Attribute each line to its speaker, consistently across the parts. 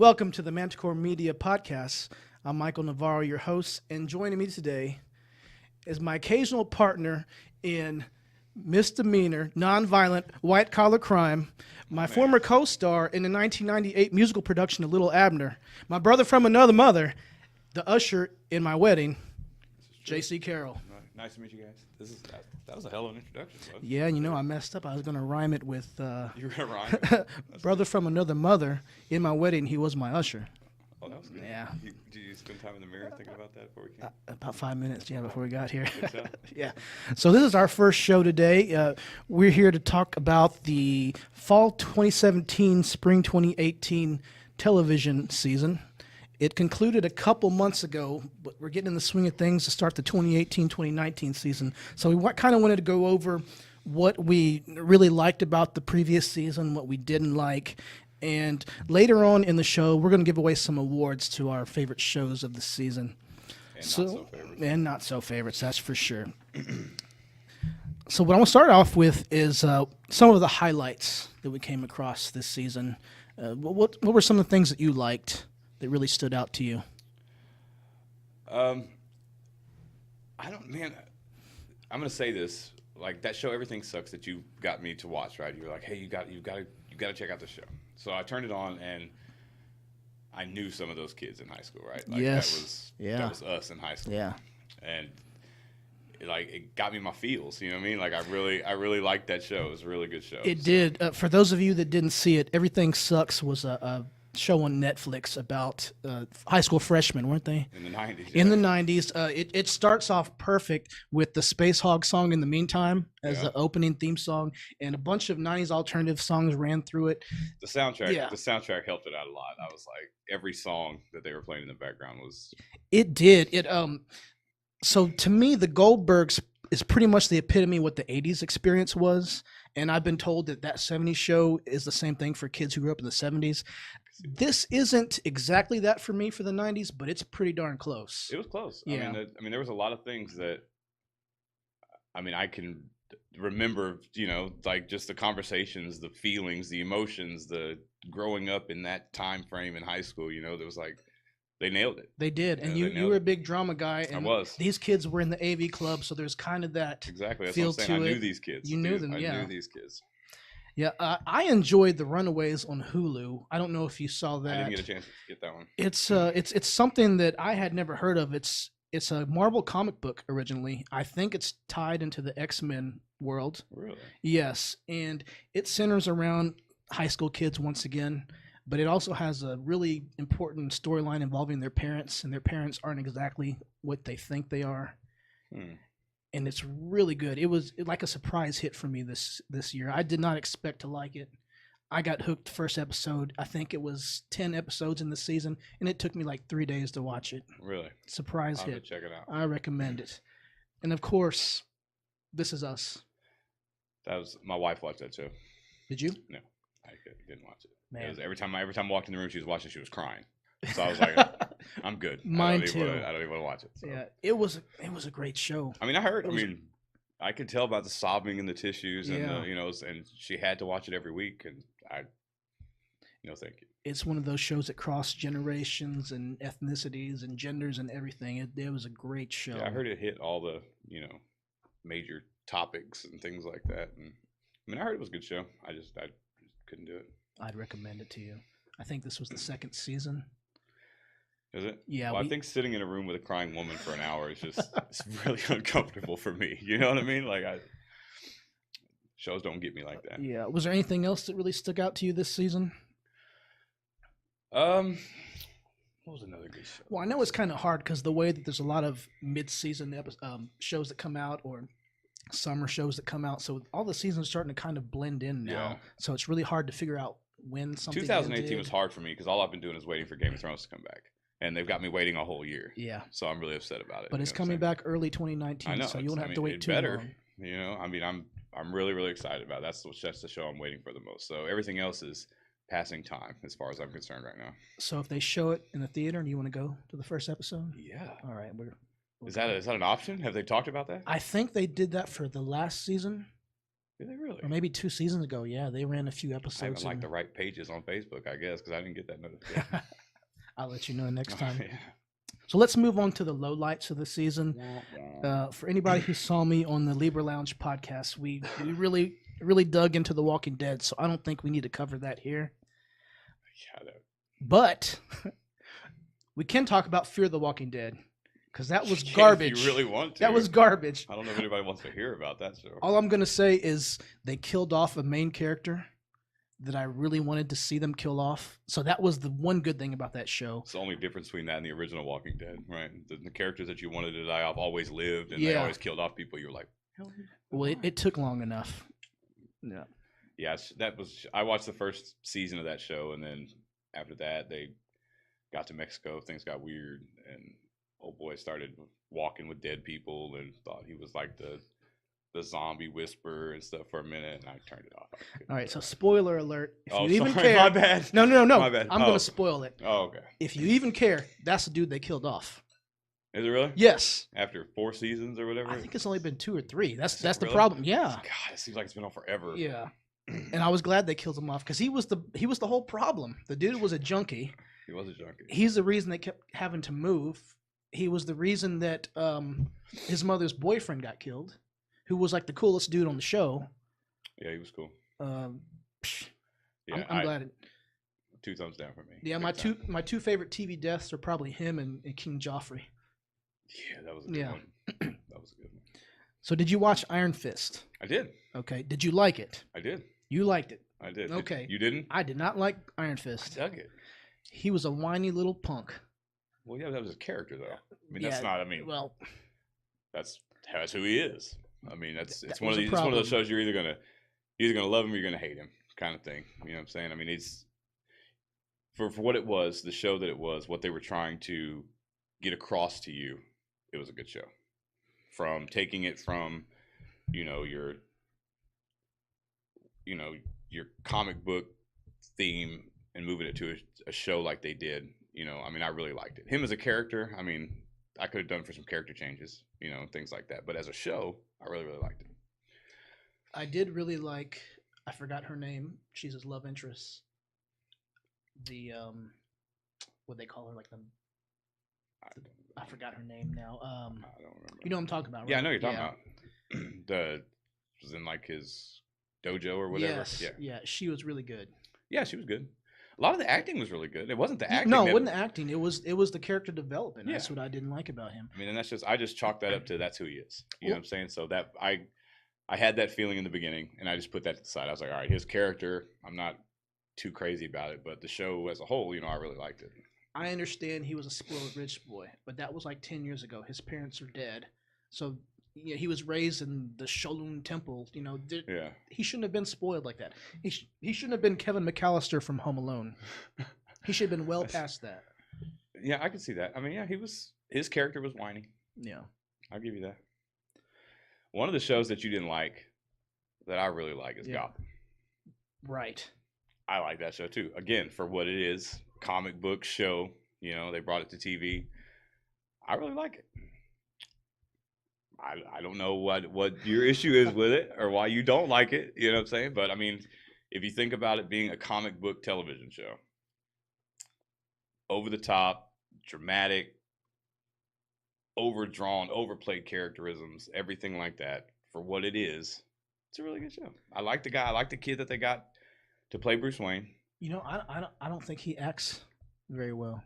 Speaker 1: Welcome to the Manticore Media Podcast. I'm Michael Navarro, your host, and joining me today is my occasional partner in misdemeanor, nonviolent, white-collar crime, my former co-star in the 1998 musical production of Little Abner, my brother from another mother, the usher in my wedding, J.C. Carroll.
Speaker 2: Nice to meet you guys. That was a hell of an introduction. Bud.
Speaker 1: Yeah, you know, I messed up. I was going to rhyme it with
Speaker 2: You were gonna rhyme?
Speaker 1: brother from another mother. In my wedding, he was my usher.
Speaker 2: Oh, that was good.
Speaker 1: Yeah.
Speaker 2: Did you spend time in the mirror thinking about that before we came?
Speaker 1: About 5 minutes, before we got here.
Speaker 2: So?
Speaker 1: Yeah. So this is our first show today. We're here to talk about the fall 2017, spring 2018 television season. It concluded a couple months ago, but we're getting in the swing of things to start the 2018-2019 season. So we kind of wanted to go over what we really liked about the previous season, what we didn't like. And later on in the show, we're going to give away some awards to our favorite shows of the season. And not so favorites, that's for sure. So what I want to start off with is some of the highlights that we came across this season. What were some of the things that you liked that really stood out to you?
Speaker 2: I'm gonna say this. Like that show, Everything Sucks, that you got me to watch, right? You were like, hey, you got to check out the show. So I turned it on, and I knew some of those kids in high school, right? Like
Speaker 1: Yes.
Speaker 2: That was us in high school.
Speaker 1: Yeah.
Speaker 2: And it got me my feels. You know what I mean? Like I really liked that show. It was a really good show.
Speaker 1: It did. For those of you that didn't see it, Everything Sucks was a show on Netflix about high school freshmen, weren't they?
Speaker 2: In the 90s.
Speaker 1: In the 90s. It starts off perfect with the Space Hog song In the Meantime as the opening theme song, and a bunch of 90s alternative songs ran through it.
Speaker 2: The soundtrack helped it out a lot. I was like, every song that they were playing in the background was...
Speaker 1: It did. So to me, the Goldbergs is pretty much the epitome of what the 80s experience was. And I've been told that 70s show is the same thing for kids who grew up in the 70s. This isn't exactly that for me for the 90s, but it's pretty darn close.
Speaker 2: It was close.
Speaker 1: Yeah.
Speaker 2: I mean, there was a lot of things that, I can remember, like just the conversations, the feelings, the emotions, the growing up in that time frame in high school, there was like, they nailed it.
Speaker 1: They did. And you were a big drama guy. And
Speaker 2: I was.
Speaker 1: These kids were in the AV club, so there's kind of that
Speaker 2: exactly. That's
Speaker 1: feel
Speaker 2: what I'm saying.
Speaker 1: to
Speaker 2: I
Speaker 1: it.
Speaker 2: knew these kids.
Speaker 1: You knew them, yeah.
Speaker 2: I knew these kids.
Speaker 1: Yeah, I enjoyed The Runaways on Hulu. I don't know if you saw that.
Speaker 2: I didn't get a chance to get that one.
Speaker 1: It's something that I had never heard of. It's a Marvel comic book originally. I think it's tied into the X-Men world.
Speaker 2: Really?
Speaker 1: Yes, and it centers around high school kids once again, but it also has a really important storyline involving their parents, and their parents aren't exactly what they think they are. And it's really good. It was like a surprise hit for me this year. I did not expect to like it. I got hooked first episode. I think it was 10 episodes in the season, and it took me like 3 days to watch it.
Speaker 2: Really?
Speaker 1: Surprise
Speaker 2: I'll
Speaker 1: hit.
Speaker 2: have to check it out.
Speaker 1: I recommend it. And of course, This Is Us.
Speaker 2: That was my wife watched that too.
Speaker 1: Did you?
Speaker 2: No, I didn't watch it.
Speaker 1: Man.
Speaker 2: It was every time I walked in the room she was watching, she was crying. So I was like, I'm good.
Speaker 1: Mine
Speaker 2: I
Speaker 1: too.
Speaker 2: don't even want to watch it. So.
Speaker 1: Yeah, it was a great show.
Speaker 2: I mean, I could tell about the sobbing in the tissues, and and she had to watch it every week, and thank you.
Speaker 1: It's one of those shows that cross generations and ethnicities and genders and everything. It was a great show.
Speaker 2: Yeah, I heard it hit all the major topics and things like that, and I heard it was a good show. I just couldn't do it.
Speaker 1: I'd recommend it to you. I think this was the second season.
Speaker 2: Is it?
Speaker 1: Yeah.
Speaker 2: Well, I think sitting in a room with a crying woman for an hour is just it's really uncomfortable for me. You know what I mean? Like shows don't get me like that.
Speaker 1: Yeah. Was there anything else that really stuck out to you this season?
Speaker 2: What was another good show?
Speaker 1: Well, I know it's kind of hard because the way that there's a lot of mid-season shows that come out or summer shows that come out, so all the seasons are starting to kind of blend in now.
Speaker 2: Yeah.
Speaker 1: So it's really hard to figure out when something.
Speaker 2: 2018 was hard for me because all I've been doing is waiting for Game of Thrones to come back. And they've got me waiting a whole year.
Speaker 1: Yeah.
Speaker 2: So I'm really upset about it.
Speaker 1: But it's coming back early 2019,
Speaker 2: I know,
Speaker 1: so you won't have to wait too
Speaker 2: better,
Speaker 1: long.
Speaker 2: I'm really, really excited about it. That's the show I'm waiting for the most. So everything else is passing time as far as I'm concerned right now.
Speaker 1: So if they show it in the theater, do you want to go to the first episode?
Speaker 2: Yeah.
Speaker 1: All right.
Speaker 2: Is that an option? Have they talked about that?
Speaker 1: I think they did that for the last season.
Speaker 2: Did they really?
Speaker 1: Or maybe 2 seasons ago. Yeah, they ran a few
Speaker 2: I
Speaker 1: episodes.
Speaker 2: haven't liked the right pages on Facebook, I guess, because I didn't get that notification.
Speaker 1: I'll let you know next time.
Speaker 2: Yeah.
Speaker 1: So let's move on to the lowlights of the season. For anybody who saw me on the Libra Lounge podcast, we really dug into The Walking Dead, so I don't think we need to cover that here.
Speaker 2: Yeah,
Speaker 1: But we can talk about Fear the Walking Dead, because that was garbage.
Speaker 2: If you really want to.
Speaker 1: That was garbage.
Speaker 2: I don't know if anybody wants to hear about that show.
Speaker 1: All I'm going to say is they killed off a main character that I really wanted to see them kill off. So that was the one good thing about that show.
Speaker 2: It's the only difference between that and the original Walking Dead, right? The characters that you wanted to die off always lived, and they always killed off people. You're like, hell yeah.
Speaker 1: Well, it took long enough. Yeah.
Speaker 2: Yes, that was. I watched the first season of that show, and then after that, they got to Mexico. Things got weird, and old boy started walking with dead people, and thought he was like the zombie whisperer and stuff for a minute, and I turned it off.
Speaker 1: All right, so spoiler alert. If you even
Speaker 2: sorry,
Speaker 1: care,
Speaker 2: my bad.
Speaker 1: No.
Speaker 2: My bad.
Speaker 1: I'm going to spoil it.
Speaker 2: Oh, okay.
Speaker 1: If you even care, that's the dude they killed off.
Speaker 2: Is it really?
Speaker 1: Yes.
Speaker 2: After 4 seasons or whatever?
Speaker 1: I think it's only been 2 or 3. That's the
Speaker 2: really?
Speaker 1: problem. Yeah.
Speaker 2: God, it seems like it's been on forever.
Speaker 1: Yeah. And I was glad they killed him off because he was the whole problem. The dude was a junkie.
Speaker 2: He was a junkie.
Speaker 1: He's the reason they kept having to move. He was the reason that his mother's boyfriend got killed, who was like the coolest dude on the show.
Speaker 2: Yeah, he was cool.
Speaker 1: Yeah, I'm glad.
Speaker 2: 2 thumbs down for me.
Speaker 1: Yeah, my two favorite TV deaths are probably him and King Joffrey.
Speaker 2: Yeah, that was a good one. That was a good one.
Speaker 1: So did you watch Iron Fist?
Speaker 2: I did.
Speaker 1: Okay. Did you like it?
Speaker 2: I did.
Speaker 1: You liked it.
Speaker 2: I did.
Speaker 1: Okay.
Speaker 2: You didn't?
Speaker 1: I did not like Iron Fist.
Speaker 2: I dug it.
Speaker 1: He was a whiny little punk.
Speaker 2: Well, yeah, that was his character, though. I mean, that's not. I mean,
Speaker 1: well,
Speaker 2: that's who he is. I mean, it's
Speaker 1: that
Speaker 2: one of
Speaker 1: was a
Speaker 2: these. It's one of those
Speaker 1: problem.
Speaker 2: shows you're either gonna love him or you're gonna hate him, kind of thing. You know what I'm saying? I mean, it's for what it was, the show that it was, what they were trying to get across to you. It was a good show. From taking it from, your comic book theme and moving it to a show like they did. I mean, I really liked it. Him as a character, I mean, I could have done for some character changes, things like that. But as a show, I really, really liked it.
Speaker 1: I did really like. I forgot her name. She's his love interest. The what they call her, like I forgot her name now.
Speaker 2: I don't remember.
Speaker 1: You know what I'm talking about, right?
Speaker 2: Yeah, I know what you're talking about. Was in like his dojo or whatever.
Speaker 1: Yes. Yeah, she was really good.
Speaker 2: Yeah, she was good. A lot of the acting was really good. It wasn't the acting.
Speaker 1: No, it wasn't the acting. It was the character development.
Speaker 2: Yeah.
Speaker 1: That's what I didn't like about him.
Speaker 2: I mean, and I just chalked that up to that's who he is. You know what I'm saying? So that I had that feeling in the beginning, and I just put that to the side. I was like, all right, his character, I'm not too crazy about it, but the show as a whole, I really liked it.
Speaker 1: I understand he was a spoiled rich boy, but that was like 10 years ago. His parents are dead. So he was raised in the Shaolin Temple.
Speaker 2: Yeah.
Speaker 1: He shouldn't have been spoiled like that. He shouldn't have been Kevin McAllister from Home Alone. He should have been well past that.
Speaker 2: Yeah, I can see that. I mean, yeah, his character was whiny.
Speaker 1: Yeah.
Speaker 2: I'll give you that. One of the shows that you didn't like that I really like is Gotham.
Speaker 1: Right.
Speaker 2: I like that show too. Again, for what it is, comic book show, they brought it to TV. I really like it. I don't know what your issue is with it or why you don't like it, you know what I'm saying? But I mean, if you think about it being a comic book television show, over the top, dramatic, overdrawn, overplayed characterisms, everything like that, for what it is, it's a really good show. I like the guy. I like the kid that they got to play Bruce Wayne.
Speaker 1: I don't think he acts very well.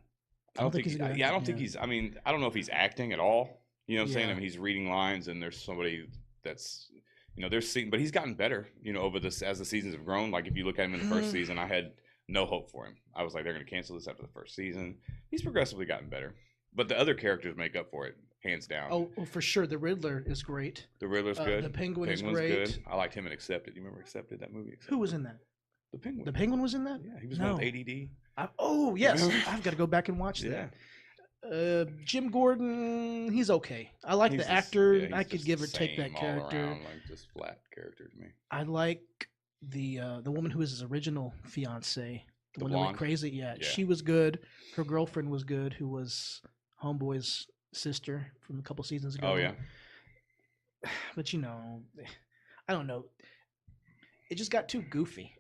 Speaker 2: I don't think he's. Yeah, I don't think he's. I mean, I don't know if he's acting at all. You know what I'm saying? I mean, he's reading lines, and there's somebody that's, but he's gotten better. Over this as the seasons have grown. Like if you look at him in the first season, I had no hope for him. I was like, they're going to cancel this after the first season. He's progressively gotten better, but the other characters make up for it, hands down.
Speaker 1: Oh, well, for sure. The Riddler is great.
Speaker 2: The Riddler's good.
Speaker 1: The Penguin is
Speaker 2: Penguin's
Speaker 1: great.
Speaker 2: Good. I liked him in Accepted. You remember Accepted? That movie. Accepted?
Speaker 1: Who was in that?
Speaker 2: The Penguin.
Speaker 1: The Penguin was in that?
Speaker 2: Yeah, he was one with ADD.
Speaker 1: Yes. I've got to go back and watch that. Jim Gordon, he's okay. I like the actor. I could give or take that character.
Speaker 2: Around, like just flat character to me.
Speaker 1: I like the woman who is his original fiance, the one that went crazy. Yeah, she was good. Her girlfriend was good, who was Homeboy's sister from a couple seasons ago.
Speaker 2: Oh yeah.
Speaker 1: But I don't know. it just got too goofy.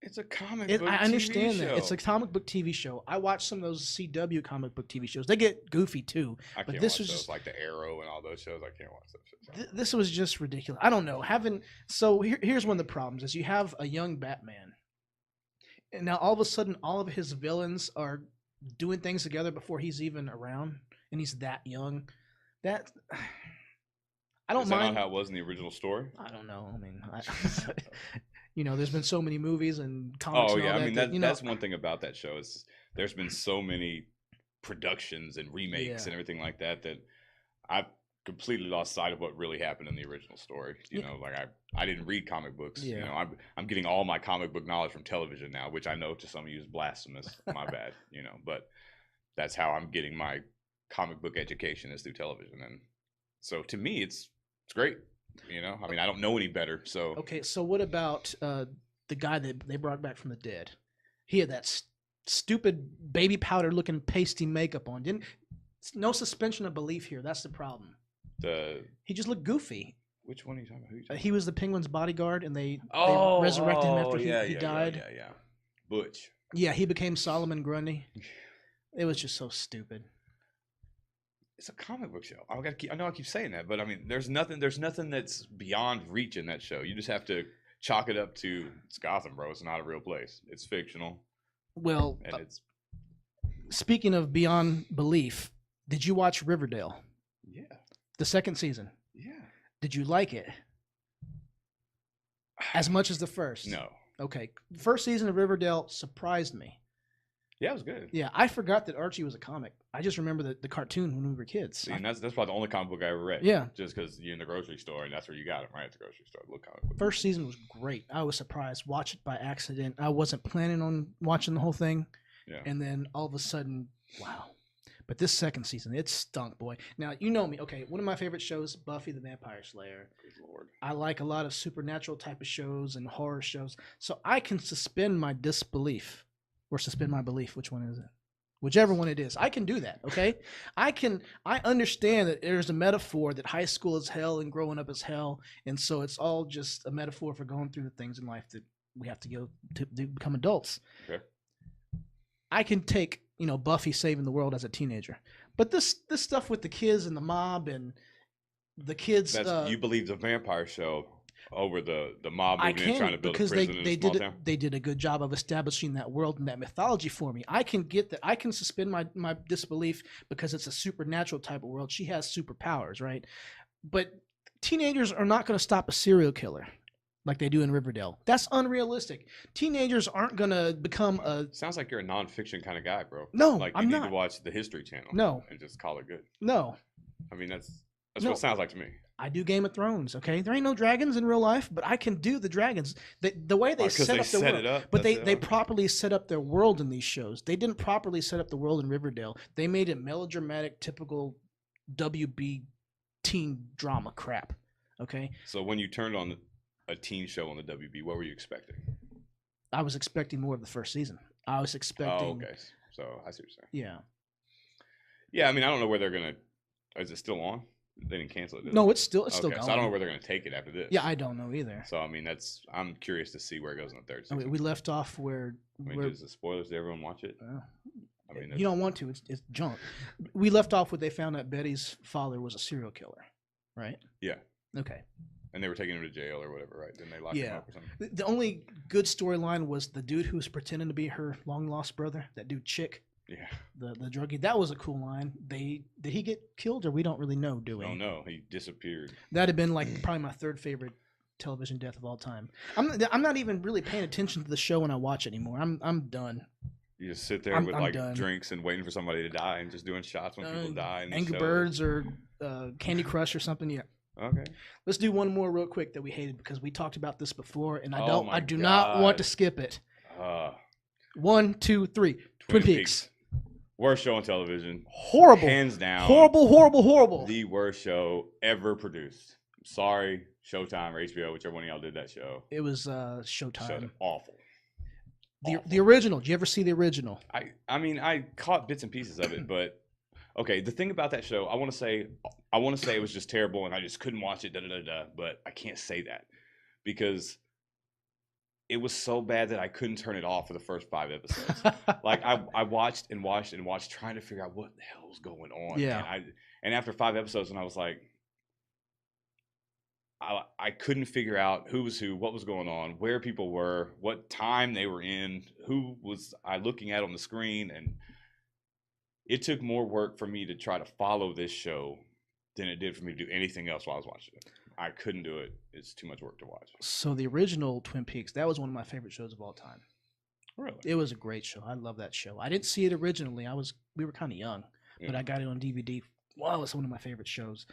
Speaker 2: It's a comic book
Speaker 1: I understand
Speaker 2: TV
Speaker 1: that.
Speaker 2: show.
Speaker 1: It's a comic book TV show. I watch some of those CW comic book TV shows. They get goofy too.
Speaker 2: I
Speaker 1: But
Speaker 2: can't
Speaker 1: this
Speaker 2: watch
Speaker 1: was
Speaker 2: those,
Speaker 1: just
Speaker 2: like the Arrow and all those shows. I can't watch those shows.
Speaker 1: this was just ridiculous. I don't know. Here's one of the problems is you have a young Batman. And now all of a sudden all of his villains are doing things together before he's even around and he's that young. That I don't
Speaker 2: Is that
Speaker 1: mind.
Speaker 2: not how it was in the original story?
Speaker 1: I don't know. I mean, there's been so many movies and comics.
Speaker 2: Oh
Speaker 1: and all
Speaker 2: yeah, I
Speaker 1: that
Speaker 2: mean
Speaker 1: that,
Speaker 2: that's one thing about that show is there's been so many productions and remakes
Speaker 1: Yeah.
Speaker 2: and everything like that that I've completely lost sight of what really happened in the original story. You know, like I didn't read comic books. You
Speaker 1: Yeah.
Speaker 2: know, I'm getting all my comic book knowledge from television now, which I know to some of you is blasphemous. My bad. You know, but that's how I'm getting my comic book education is through television, and so to me it's great. You know, I mean, I don't know any better. So
Speaker 1: Okay, so what about the guy that they brought back from the dead? He had that stupid baby powder looking pasty makeup on. No suspension of belief here. That's the problem. He just looked goofy.
Speaker 2: Which one are you talking about? Who are you talking
Speaker 1: He was the Penguin's bodyguard, and they
Speaker 2: about?
Speaker 1: resurrected him after
Speaker 2: yeah,
Speaker 1: he died.
Speaker 2: Yeah. Butch.
Speaker 1: Yeah, he became Solomon Grundy. It was just so stupid.
Speaker 2: It's a comic book show. I know I keep saying that, but I mean, there's nothing that's beyond reach in that show. You just have to chalk it up to it's Gotham, bro. It's not a real place. It's fictional,
Speaker 1: Well,
Speaker 2: and it's
Speaker 1: speaking of beyond belief, did you watch Riverdale?
Speaker 2: yeah,
Speaker 1: The second season.
Speaker 2: yeah.
Speaker 1: Did you like it as much as the first?
Speaker 2: No.
Speaker 1: Okay. First season of Riverdale surprised me.
Speaker 2: Yeah, it was good.
Speaker 1: Yeah, I forgot that Archie was a comic. I just remember the cartoon when we were kids.
Speaker 2: See, and that's probably the only comic book I ever read.
Speaker 1: Yeah.
Speaker 2: Just because you're in the grocery store and that's where you got them, right? At the grocery store. Look comic book.
Speaker 1: First season was great. I was surprised. Watched it by accident. I wasn't planning on watching the whole thing.
Speaker 2: Yeah.
Speaker 1: And then all of a sudden, wow. But this second season, it stunk, boy. Now, you know me. Okay, one of my favorite shows, Buffy the Vampire Slayer.
Speaker 2: Good Lord.
Speaker 1: I like a lot of supernatural type of shows and horror shows. So I can suspend my disbelief or suspend my belief. Which one is it? Whichever one it is. I can do that, okay? I understand that there's a metaphor that high school is hell and growing up is hell. And so it's all just a metaphor for going through the things in life that we have to go to become adults.
Speaker 2: Okay.
Speaker 1: I can take, Buffy saving the world as a teenager. But this stuff with the kids and the mob and the kids
Speaker 2: You believe the vampire show over the mob
Speaker 1: I
Speaker 2: moving in trying to
Speaker 1: can
Speaker 2: build a
Speaker 1: because
Speaker 2: prison in a small town?
Speaker 1: they did a good job of establishing that world and that mythology for me. I can get that. I can suspend my disbelief because it's a supernatural type of world. She has superpowers, right? But teenagers are not going to stop a serial killer like they do in Riverdale. That's unrealistic. Teenagers aren't going to become a...
Speaker 2: Sounds like you're a nonfiction kind of guy, bro.
Speaker 1: No,
Speaker 2: like you
Speaker 1: I'm
Speaker 2: need
Speaker 1: not.
Speaker 2: to watch the History Channel.
Speaker 1: No.
Speaker 2: And just call it good.
Speaker 1: No.
Speaker 2: I mean, that's
Speaker 1: No.
Speaker 2: what it sounds like to me.
Speaker 1: I do Game of Thrones, okay? There ain't no dragons in real life, but I can do the dragons. The way they
Speaker 2: Because
Speaker 1: set
Speaker 2: they
Speaker 1: up the
Speaker 2: set
Speaker 1: world.
Speaker 2: it up.
Speaker 1: But
Speaker 2: that's
Speaker 1: they
Speaker 2: it.
Speaker 1: properly set up their world in these shows. They didn't properly set up the world in Riverdale. They made it melodramatic, typical WB teen drama crap, okay?
Speaker 2: So when you turned on a teen show on the WB, what were you expecting?
Speaker 1: I was expecting more of the first season. I was expecting...
Speaker 2: Oh, okay. So I see what you're saying.
Speaker 1: Yeah.
Speaker 2: Yeah, I mean, I don't know where they're going to... Is it still on? They didn't cancel it, did
Speaker 1: No,
Speaker 2: they?
Speaker 1: it's still
Speaker 2: Okay,
Speaker 1: going.
Speaker 2: so I don't know where they're going to take it after this.
Speaker 1: Yeah, I don't know either.
Speaker 2: So, I mean, I'm curious to see where it goes in the third
Speaker 1: I
Speaker 2: season.
Speaker 1: mean, we left off where...
Speaker 2: I mean, does the spoilers, did everyone watch it? I mean,
Speaker 1: you don't want to. It's junk. We left off where they found out Betty's father was a serial killer, right?
Speaker 2: Yeah.
Speaker 1: Okay.
Speaker 2: And they were taking him to jail or whatever, right? Didn't they lock him up or something?
Speaker 1: The only good storyline was the dude who was pretending to be her long lost brother. That dude Chick,
Speaker 2: Yeah.
Speaker 1: the druggie. That was a cool line. Did he get killed or we don't really know, do we?
Speaker 2: Oh, no. He disappeared.
Speaker 1: That'd have been like probably my third favorite television death of all time. I'm not even really paying attention to the show when I watch it anymore. I'm done.
Speaker 2: You just sit there
Speaker 1: I'm
Speaker 2: with
Speaker 1: done.
Speaker 2: drinks and waiting for somebody to die and just doing shots when people die. In the
Speaker 1: Angry
Speaker 2: show.
Speaker 1: Birds or Candy Crush or something. Yeah.
Speaker 2: Okay.
Speaker 1: Let's do one more real quick that we hated because we talked about this before, and
Speaker 2: Oh my
Speaker 1: I do not want to
Speaker 2: God.
Speaker 1: skip it.
Speaker 2: Uh,
Speaker 1: 1, 2, 3. Twin Peaks.
Speaker 2: Worst show on television.
Speaker 1: Horrible.
Speaker 2: Hands down.
Speaker 1: Horrible.
Speaker 2: The worst show ever produced. I'm sorry, Showtime or HBO, whichever one of y'all did that show.
Speaker 1: It was
Speaker 2: Showed
Speaker 1: Showtime.
Speaker 2: awful.
Speaker 1: The original. Did you ever see the original?
Speaker 2: I mean, I caught bits and pieces of it, but okay. The thing about that show, I want to say it was just terrible, and I just couldn't watch it. But I can't say that because it was so bad that I couldn't turn it off for the first 5 episodes. Like I watched and watched and watched, trying to figure out what the hell was going on.
Speaker 1: Yeah.
Speaker 2: And after 5 episodes, and I was like, I couldn't figure out who was who, what was going on, where people were, what time they were in, who was I looking at on the screen, and it took more work for me to try to follow this show than it did for me to do anything else while I was watching it. I couldn't do it. It's too much work to watch.
Speaker 1: So the original Twin Peaks, that was one of my favorite shows of all time.
Speaker 2: Really?
Speaker 1: It was a great show. I love that show. I didn't see it originally. We were kind of young, but I got it on DVD. Wow, it's one of my favorite shows.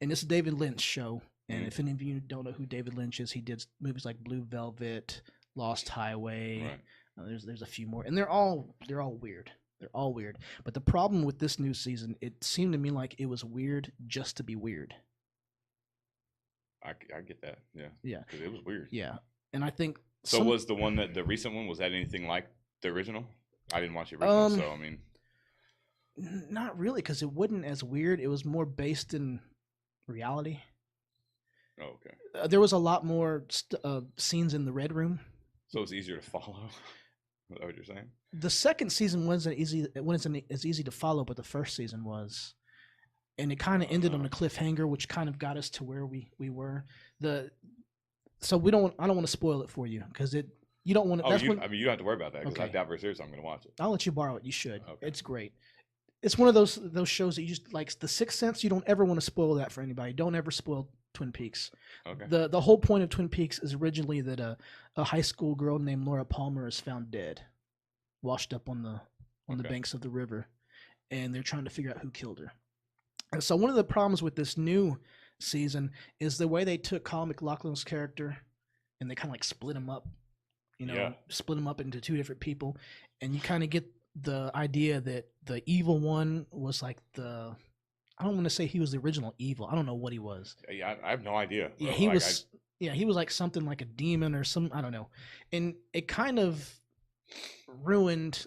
Speaker 1: And it's a David Lynch show. And if any of you don't know who David Lynch is, he did movies like Blue Velvet, Lost Highway. Right. There's a few more, and they're all weird. They're all weird. But the problem with this new season, it seemed to me like it was weird just to be weird.
Speaker 2: I get that. Yeah.
Speaker 1: Yeah.
Speaker 2: Because it was weird.
Speaker 1: Yeah. And I think
Speaker 2: so. Was the one the recent one, was that anything like the original? I didn't watch the original, so I mean,
Speaker 1: not really, because it wasn't as weird. It was more based in reality.
Speaker 2: Oh, okay.
Speaker 1: There was a lot more scenes in the Red Room,
Speaker 2: so it's easier to follow. Is that what you're saying?
Speaker 1: The second season wasn't as easy to follow, but the first season was, and it kind of ended on a cliffhanger, which kind of got us to where we were. So I don't want to spoil it for you, because you don't want to.
Speaker 2: Oh, you don't have to worry about that, because
Speaker 1: okay.
Speaker 2: I doubt very seriously I'm going to watch it.
Speaker 1: I'll let you borrow it. You should.
Speaker 2: Okay.
Speaker 1: It's great. It's one of those shows that you just like. The Sixth Sense. You don't ever want to spoil that for anybody. Don't ever spoil Twin Peaks. Okay. The whole point of Twin Peaks is originally that a high school girl named Laura Palmer is found dead, washed up on the banks of the river, and they're trying to figure out who killed her. And so one of the problems with this new season is the way they took Kyle MacLachlan's character and they kind of like split him up, split him up into two different people, and you kind of get the idea that the evil one was like I don't want to say he was the original evil. I don't know what he was.
Speaker 2: Yeah, I have no idea.
Speaker 1: Yeah, he was. Yeah, he was like something like a demon or some. I don't know, and it kind of ruined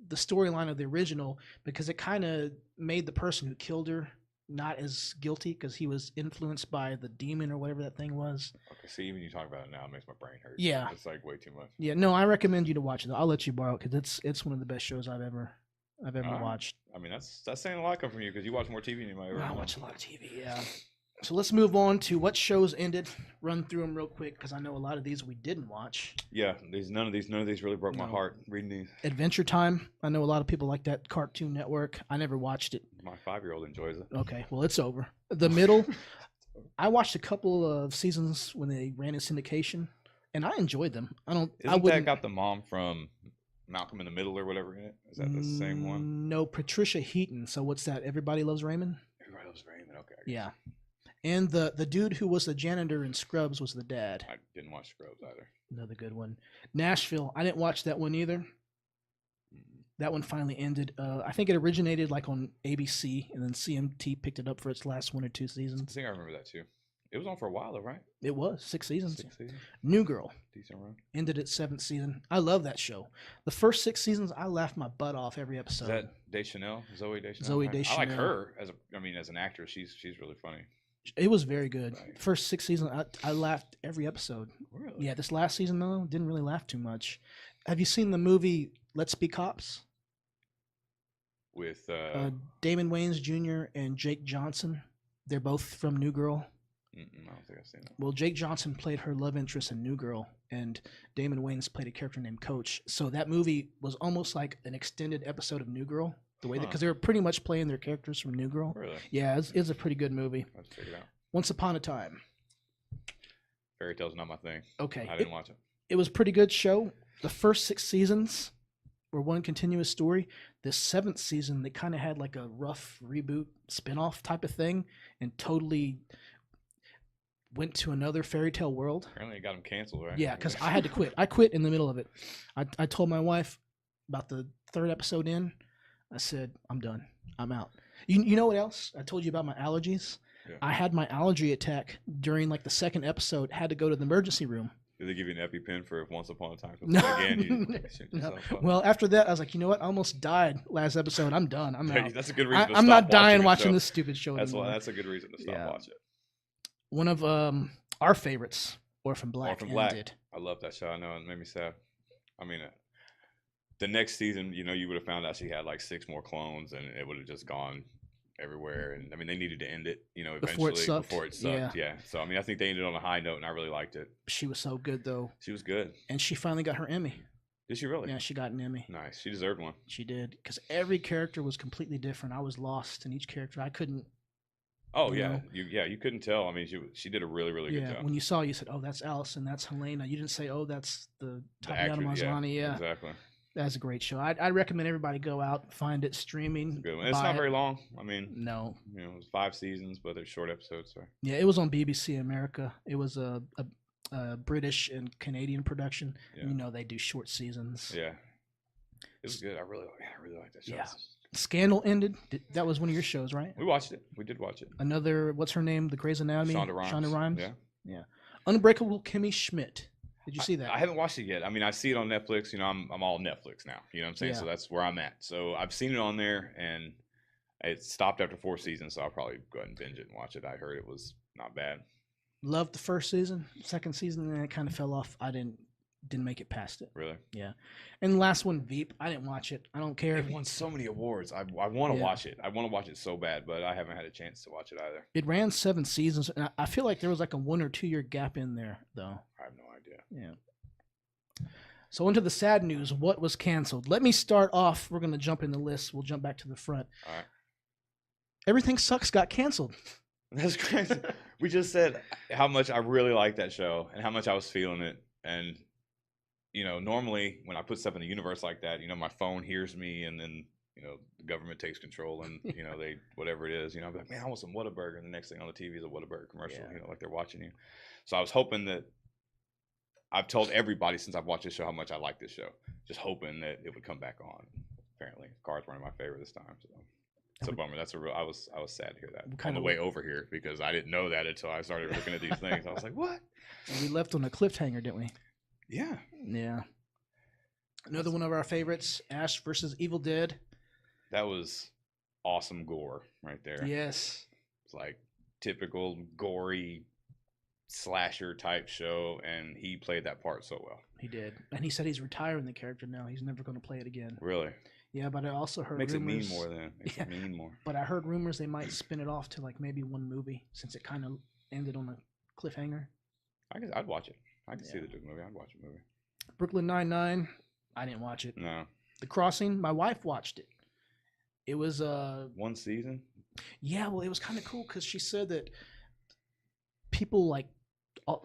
Speaker 1: the storyline of the original, because it kind of made the person who killed her not as guilty, because he was influenced by the demon or whatever that thing was.
Speaker 2: Okay, see, even you talk about it now, it makes my brain hurt.
Speaker 1: Yeah,
Speaker 2: it's like way too much. Yeah,
Speaker 1: no, I recommend you to watch it. I'll let you borrow it, because it's one of the best shows I've ever watched.
Speaker 2: I mean, that's saying a lot coming from you, because you watch more TV than you might ever.
Speaker 1: I watch a lot of TV, yeah. So let's move on to what shows ended. Run through them real quick, because I know a lot of these we didn't watch.
Speaker 2: Yeah, none of these really broke my heart reading these.
Speaker 1: Adventure Time. I know a lot of people like that Cartoon Network. I never watched it.
Speaker 2: My 5-year-old enjoys it.
Speaker 1: Okay, well, it's over. The Middle. I watched a couple of seasons when they ran in syndication, and I enjoyed them.
Speaker 2: Isn't that got the mom from Malcolm in the Middle or whatever in it? Is that the same one?
Speaker 1: No, Patricia Heaton. So what's that? Everybody Loves Raymond?
Speaker 2: Everybody Loves Raymond. Okay.
Speaker 1: Yeah. And the dude who was the janitor in Scrubs was the dad.
Speaker 2: I didn't watch Scrubs either.
Speaker 1: Another good one. Nashville. I didn't watch that one either. That one finally ended. I think it originated like on ABC, and then CMT picked it up for its last 1 or 2 seasons.
Speaker 2: I think I remember that too. It was on for a while though, right?
Speaker 1: It was 6 seasons.
Speaker 2: 6 seasons.
Speaker 1: New Girl.
Speaker 2: Decent run.
Speaker 1: Ended its 7th season. I love that show. The first 6 seasons, I laughed my butt off every episode.
Speaker 2: Is that Deschanel? Zoe Deschanel?
Speaker 1: Zoe Deschanel.
Speaker 2: I like her as an actress. She's really funny.
Speaker 1: It was very good. Right. First 6 seasons, I laughed every episode.
Speaker 2: Really?
Speaker 1: Yeah, this last season though, didn't really laugh too much. Have you seen the movie Let's Be Cops?
Speaker 2: With
Speaker 1: Damon Wayans Jr. and Jake Johnson. They're both from New Girl.
Speaker 2: I don't think I've seen that.
Speaker 1: Well, Jake Johnson played her love interest in New Girl, and Damon Wayans played a character named Coach. So that movie was almost like an extended episode of New Girl, the way because they were pretty much playing their characters from New Girl.
Speaker 2: Really?
Speaker 1: Yeah, it's a pretty good movie.
Speaker 2: Let's check it out.
Speaker 1: Once Upon a Time.
Speaker 2: Fairy tale's not my thing.
Speaker 1: Okay,
Speaker 2: I didn't watch it.
Speaker 1: It was a pretty good show. The first 6 seasons were one continuous story. The 7th season, they kind of had like a rough reboot spinoff type of thing, and totally went to another fairy tale world.
Speaker 2: Apparently it got them canceled, right?
Speaker 1: Yeah, because I had to quit. I quit in the middle of it. I told my wife about the 3rd episode in. I said, I'm done. I'm out. You know what else? I told you about my allergies. Yeah. I had my allergy attack during like the 2nd episode. Had to go to the emergency room.
Speaker 2: Did they give you an EpiPen for Once Upon a Time?
Speaker 1: No.
Speaker 2: Again,
Speaker 1: no. Well, after that, I was like, you know what? I almost died last episode. I'm done. I'm out.
Speaker 2: That's a good reason to
Speaker 1: I'm
Speaker 2: stop
Speaker 1: not dying watching
Speaker 2: it,
Speaker 1: this stupid show
Speaker 2: that's
Speaker 1: anymore.
Speaker 2: That's a good reason to stop watching it.
Speaker 1: One of our favorites, Orphan Black
Speaker 2: Orphan Black.
Speaker 1: ended.
Speaker 2: I love that show. I know it made me sad. I mean, the next season, you know, you would have found out she had like 6 more clones, and it would have just gone everywhere. And I mean, they needed to end it, you know, eventually
Speaker 1: Before it sucked.
Speaker 2: Yeah. So I mean, I think they ended on a high note, and I really liked it.
Speaker 1: She was so good though.
Speaker 2: She was good.
Speaker 1: And she finally got her Emmy.
Speaker 2: Did she really?
Speaker 1: Yeah, she got an Emmy.
Speaker 2: Nice. She deserved one.
Speaker 1: She did, because every character was completely different. I was lost in each character. I couldn't.
Speaker 2: Oh yeah, you couldn't tell. I mean, she did a really good job.
Speaker 1: When you saw, you said, "Oh, that's Allison. That's Helena." You didn't say, "Oh, that's the Tatiana Maslany." Yeah,
Speaker 2: exactly.
Speaker 1: That's a great show. I recommend everybody go out, find it streaming.
Speaker 2: Good one. It's not very long. I mean,
Speaker 1: no,
Speaker 2: you know, it was 5 seasons, but they're short episodes. So.
Speaker 1: Yeah, it was on BBC America. It was a British and Canadian production.
Speaker 2: Yeah.
Speaker 1: You know, they do short seasons.
Speaker 2: Yeah, it was good. I really like that show.
Speaker 1: Yeah. Scandal ended. That was one of your shows, right?
Speaker 2: We watched it. We did watch it.
Speaker 1: Another, what's her name? The Grey's Anatomy.
Speaker 2: Shonda Rhimes.
Speaker 1: Yeah. Unbreakable Kimmy Schmidt. Did you see that?
Speaker 2: I haven't watched it yet. I mean, I see it on Netflix. You know, I'm all Netflix now. You know what I'm saying?
Speaker 1: Yeah.
Speaker 2: So that's where I'm at. So I've seen it on there, and it stopped after 4 seasons. So I'll probably go ahead and binge it and watch it. I heard it was not bad.
Speaker 1: Loved the first season, second season, and then it kind of fell off. I didn't make it past it.
Speaker 2: Really?
Speaker 1: Yeah. And the last one, Veep, I didn't watch it. I don't care.
Speaker 2: It won so many awards. I want to watch it. I want to watch it so bad, but I haven't had a chance to watch it either.
Speaker 1: It ran 7 seasons, and I feel like there was like a 1 or 2 year gap in there, though.
Speaker 2: I have no idea.
Speaker 1: Yeah. So into the sad news. What was canceled? Let me start off. We're going to jump in the list. We'll jump back to the front.
Speaker 2: All right.
Speaker 1: Everything Sucks got canceled.
Speaker 2: That's crazy. We just said how much I really liked that show and how much I was feeling it. And, you know, normally when I put stuff in the universe like that, you know, my phone hears me, and then, you know, the government takes control, and, you know, they, whatever it is, you know, I'm like, man, I want some Whataburger. And the next thing on the TV is a Whataburger commercial, you know, like they're watching you. So I was hoping that, I've told everybody since I've watched this show how much I like this show, just hoping that it would come back on. Apparently, Cards weren't in my favor this time. So. It's a bummer. That's a real. I was sad to hear that on the way over here, because I didn't know that until I started looking at these things. I was like, "What?"
Speaker 1: And we left on a cliffhanger, didn't we?
Speaker 2: Yeah.
Speaker 1: Yeah. Another one of our favorites, Ash versus Evil Dead.
Speaker 2: That was awesome gore right there.
Speaker 1: Yes.
Speaker 2: It's like typical gory slasher type show, and he played that part so well.
Speaker 1: He did, and he said he's retiring the character now. He's never going to play it again.
Speaker 2: Really?
Speaker 1: Yeah, but I also heard
Speaker 2: Makes
Speaker 1: rumors,
Speaker 2: it mean more then. Makes it mean more.
Speaker 1: But I heard rumors they might spin it off to like maybe one movie, since it kind of ended on a cliffhanger.
Speaker 2: I'd watch it. I can see the movie. I'd watch a movie.
Speaker 1: Brooklyn Nine-Nine. I didn't watch it.
Speaker 2: No.
Speaker 1: The Crossing. My wife watched it. It was
Speaker 2: 1 season.
Speaker 1: Yeah, well, it was kind of cool because she said that people like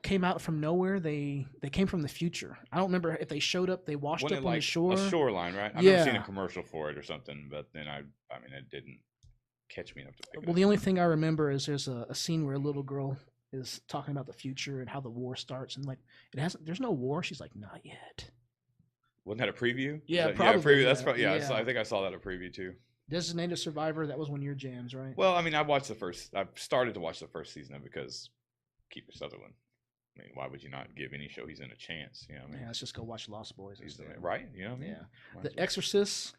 Speaker 1: came out from nowhere. They came from the future. I don't remember if they showed up. They washed up on the shore.
Speaker 2: A shoreline, right? I've never seen a commercial for it or something, but then I mean, it didn't catch me enough to pick it up.
Speaker 1: The only thing I remember is there's a scene where a little girl is talking about the future and how the war starts, and like there's no war. She's like, not yet.
Speaker 2: Wasn't that a preview?
Speaker 1: Yeah, probably.
Speaker 2: Yeah, preview.
Speaker 1: Yeah.
Speaker 2: That's probably I think I saw that a preview too.
Speaker 1: Designated Survivor. That was one of your jams, right?
Speaker 2: Well, I mean, I've started to watch the first season of it because Kiefer Sutherland. I mean, why would you not give any show he's in a chance? You know what I mean?
Speaker 1: Yeah, let's just go watch Lost Boys.
Speaker 2: Right? You know what I mean?
Speaker 1: Yeah. The Exorcist.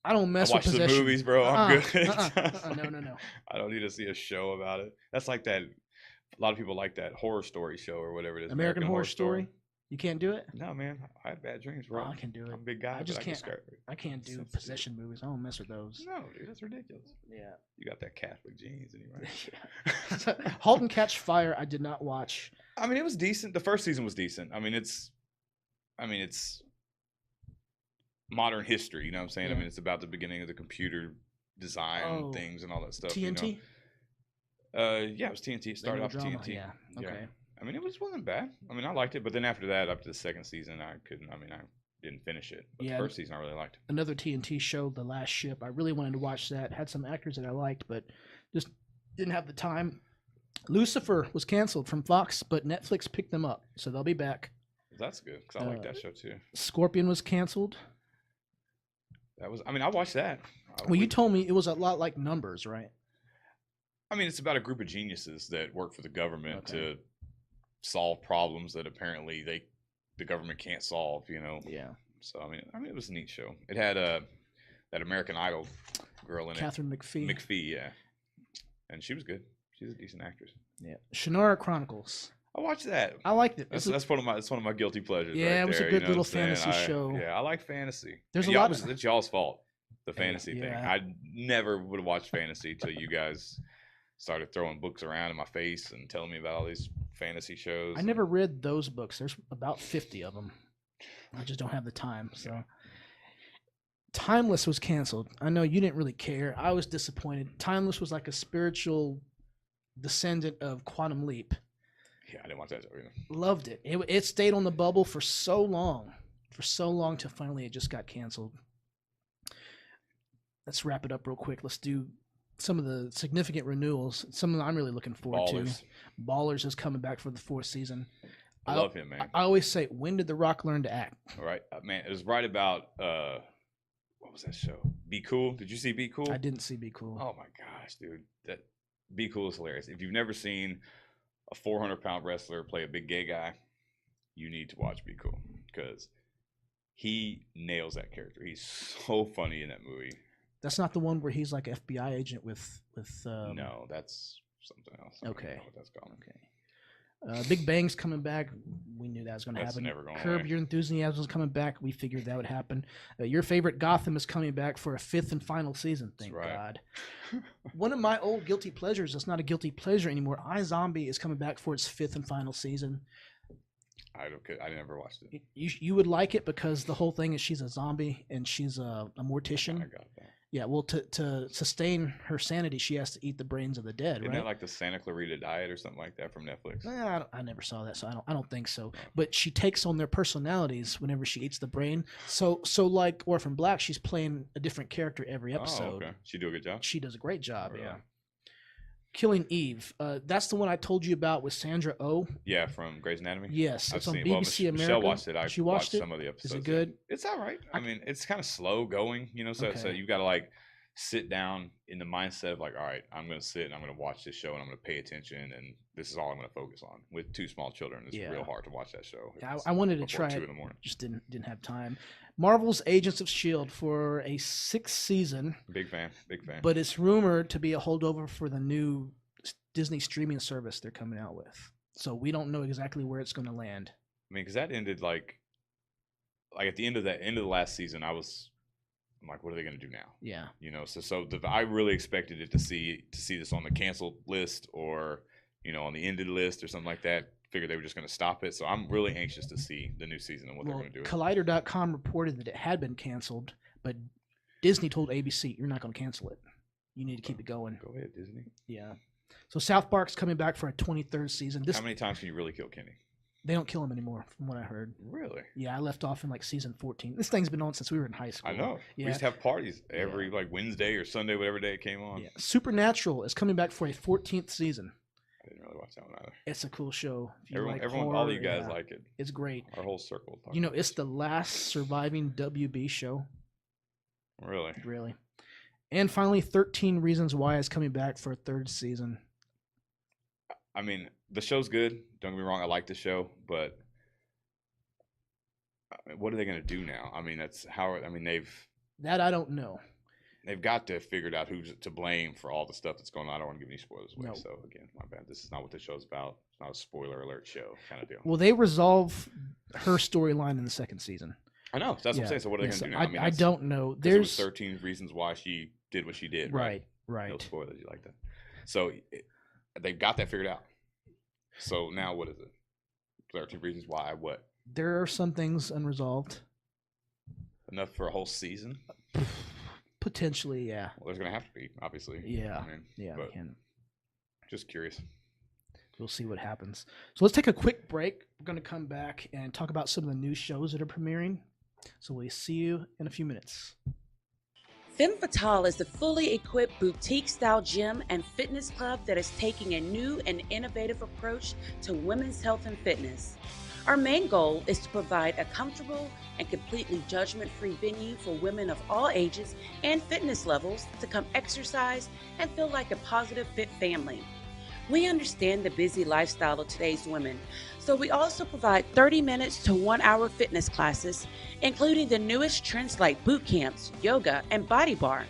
Speaker 1: I don't mess with possession.
Speaker 2: I watch the movies, bro. I'm good.
Speaker 1: No.
Speaker 2: I don't need to see a show about it. That's like that. A lot of people like that horror story show or whatever it is.
Speaker 1: American Horror Story. You can't do it?
Speaker 2: No, man. I have bad dreams, bro.
Speaker 1: Oh, I can do it.
Speaker 2: I'm a big guy.
Speaker 1: I just can't. I can't do possession movies. I don't mess with those.
Speaker 2: No, dude, that's ridiculous.
Speaker 1: Yeah.
Speaker 2: You got that Catholic genes anyway.
Speaker 1: Yeah. *Halt and Catch Fire*. I did not watch.
Speaker 2: I mean, it was decent. The first season was decent. I mean, it's modern history. You know what I'm saying? Yeah. I mean, it's about the beginning of the computer design things and all that stuff.
Speaker 1: TNT.
Speaker 2: You know? Yeah, it was TNT. It started off TNT.
Speaker 1: Yeah. Okay.
Speaker 2: Yeah. I mean, wasn't bad. I mean, I liked it, but then after that, up to the second season, I didn't finish it. But the first season, I really liked.
Speaker 1: Another TNT show, The Last Ship. I really wanted to watch that. Had some actors that I liked, but just didn't have the time. Lucifer was canceled from Fox, but Netflix picked them up, so they'll be back.
Speaker 2: That's good because I like that show too.
Speaker 1: Scorpion was canceled.
Speaker 2: I watched that.
Speaker 1: Well, you told me it was a lot like Numbers, right?
Speaker 2: I mean, it's about a group of geniuses that work for the government to solve problems that apparently the government can't solve, you know.
Speaker 1: Yeah.
Speaker 2: So I mean, it was a neat show. It had that American Idol girl in
Speaker 1: Catherine McPhee.
Speaker 2: McPhee, yeah, and she was good. She's a decent actress.
Speaker 1: Yeah. Shannara Chronicles.
Speaker 2: I watched that.
Speaker 1: I liked it.
Speaker 2: That's one of my guilty pleasures.
Speaker 1: Yeah,
Speaker 2: right
Speaker 1: it was a
Speaker 2: there,
Speaker 1: good
Speaker 2: you know
Speaker 1: little
Speaker 2: what I'm saying?
Speaker 1: fantasy show.
Speaker 2: Yeah, I like fantasy.
Speaker 1: There's
Speaker 2: And
Speaker 1: a lot of
Speaker 2: it's y'all's fault. The fantasy thing.
Speaker 1: yeah.
Speaker 2: I never would have watched fantasy till you guys started throwing books around in my face and telling me about all these fantasy shows.
Speaker 1: I never read those books. There's about 50 of them. I just don't have the time. So, Timeless was canceled. I know you didn't really care. I was disappointed. Timeless was like a spiritual descendant of Quantum Leap.
Speaker 2: Yeah, I didn't watch that show either.
Speaker 1: Loved it. It stayed on the bubble for so long till finally it just got canceled. Let's wrap it up real quick. Let's do some of the significant renewals. Some of them I'm really looking forward to. Ballers is coming back for the 4th season.
Speaker 2: I love him, man.
Speaker 1: I always say, when did The Rock learn to act?
Speaker 2: All right, man. It was right about what was that show? Be Cool. Did you see Be Cool?
Speaker 1: I didn't see Be Cool.
Speaker 2: Oh my gosh, dude, that Be Cool is hilarious. If you've never seen a 400-pound wrestler play a big gay guy, you need to watch Be Cool because he nails that character. He's so funny in that movie.
Speaker 1: That's not the one where he's like an FBI agent with.
Speaker 2: No, that's something else.
Speaker 1: Okay.
Speaker 2: I don't know what that's called.
Speaker 1: Okay. Big Bang's coming back. We knew that was going to happen.
Speaker 2: Never going
Speaker 1: Curb
Speaker 2: away.
Speaker 1: Your Enthusiasm is coming back. We figured that would happen. Your favorite Gotham is coming back for a 5th and final season. Thank God. One of my old guilty pleasures that's not a guilty pleasure anymore. iZombie is coming back for its 5th and final season.
Speaker 2: I never watched it.
Speaker 1: You would like it because the whole thing is she's a zombie and she's a mortician.
Speaker 2: I got that.
Speaker 1: Yeah, well, to sustain her sanity, she has to eat the brains of the dead,
Speaker 2: Isn't
Speaker 1: right?
Speaker 2: that like the Santa Clarita Diet or something like that from Netflix?
Speaker 1: I never saw that, so I don't think so. But she takes on their personalities whenever she eats the brain. So like Orphan Black, she's playing a different character every episode.
Speaker 2: Oh, okay. She do a good job?
Speaker 1: She does a great job,
Speaker 2: Really?
Speaker 1: yeah. Killing Eve. That's the one I told you about with Sandra Oh.
Speaker 2: Yeah, from Grey's Anatomy.
Speaker 1: Yes,
Speaker 2: I've
Speaker 1: it's on
Speaker 2: seen,
Speaker 1: BBC America.
Speaker 2: Michelle watched it.
Speaker 1: She
Speaker 2: watched
Speaker 1: it?
Speaker 2: some of the episodes.
Speaker 1: Is it good?
Speaker 2: It's all right. I mean, it's kind of slow going, you know. So you got to like sit down in the mindset of like, all right, I'm going to sit and I'm going to watch this show and I'm going to pay attention and this is all I'm going to focus on. With 2 small children, it's real hard to watch that show.
Speaker 1: I wanted to try
Speaker 2: 2
Speaker 1: it,
Speaker 2: in the morning.
Speaker 1: just didn't have time. Marvel's Agents of S.H.I.E.L.D. for a 6th season.
Speaker 2: Big fan.
Speaker 1: But it's rumored to be a holdover for the new Disney streaming service they're coming out with. So we don't know exactly where it's going to land.
Speaker 2: I mean, because that ended like at the end of the last season, I'm like, what are they going to do now?
Speaker 1: Yeah.
Speaker 2: You know, I really expected it to see this on the canceled list or, you know, on the ended list or something like that. Figured they were just going to stop it. So I'm really anxious to see the new season and what they're going to do.
Speaker 1: Collider.com reported that it had been canceled, but Disney told ABC, you're not going to cancel it. You need to keep it going.
Speaker 2: Go ahead, Disney.
Speaker 1: Yeah. So South Park's coming back for a 23rd season.
Speaker 2: How many times can you really kill Kenny?
Speaker 1: They don't kill him anymore, from what I heard.
Speaker 2: Really?
Speaker 1: Yeah, I left off in like season 14. This thing's been on since we were in high school.
Speaker 2: I know.
Speaker 1: Yeah.
Speaker 2: We used to have parties every like Wednesday or Sunday, whatever day it came on.
Speaker 1: Yeah. Supernatural is coming back for a 14th season.
Speaker 2: I didn't really watch that one either.
Speaker 1: It's a cool show.
Speaker 2: Everyone, all you guys like it.
Speaker 1: It's great.
Speaker 2: Our whole circle.
Speaker 1: You know, it's the last surviving WB show.
Speaker 2: Really?
Speaker 1: Really. And finally, 13 Reasons Why is coming back for a 3rd season.
Speaker 2: I mean, the show's good. Don't get me wrong. I like the show, but what are they going to do now? I mean,
Speaker 1: I don't know.
Speaker 2: They've got to have figured out who's to blame for all the stuff that's going on. I don't want to give any spoilers away.
Speaker 1: No.
Speaker 2: So again, my bad. This is not what the show's about. It's not a spoiler alert show kind of deal.
Speaker 1: Well, they resolve her storyline in the 2nd season.
Speaker 2: I know. That's what I'm saying. So what are they going to do now?
Speaker 1: I don't know.
Speaker 2: There's 13 reasons why she did what she did.
Speaker 1: Right.
Speaker 2: No spoilers. You like that? So they've got that figured out. So now what is it? 13 reasons why what?
Speaker 1: There are some things unresolved.
Speaker 2: Enough for a whole season?
Speaker 1: Potentially, yeah.
Speaker 2: Well, there's going to have to be, obviously.
Speaker 1: Yeah.
Speaker 2: I mean, but just curious.
Speaker 1: We'll see what happens. So let's take a quick break. We're going to come back and talk about some of the new shows that are premiering. So we'll see you in a few minutes.
Speaker 3: Femme Fatale is the fully equipped boutique-style gym and fitness club that is taking a new and innovative approach to women's health and fitness. Our main goal is to provide a comfortable and completely judgment-free venue for women of all ages and fitness levels to come exercise and feel like a positive, fit family. We understand the busy lifestyle of today's women, so we also provide 30 minutes to 1 hour fitness classes, including the newest trends like boot camps, yoga, and body bar.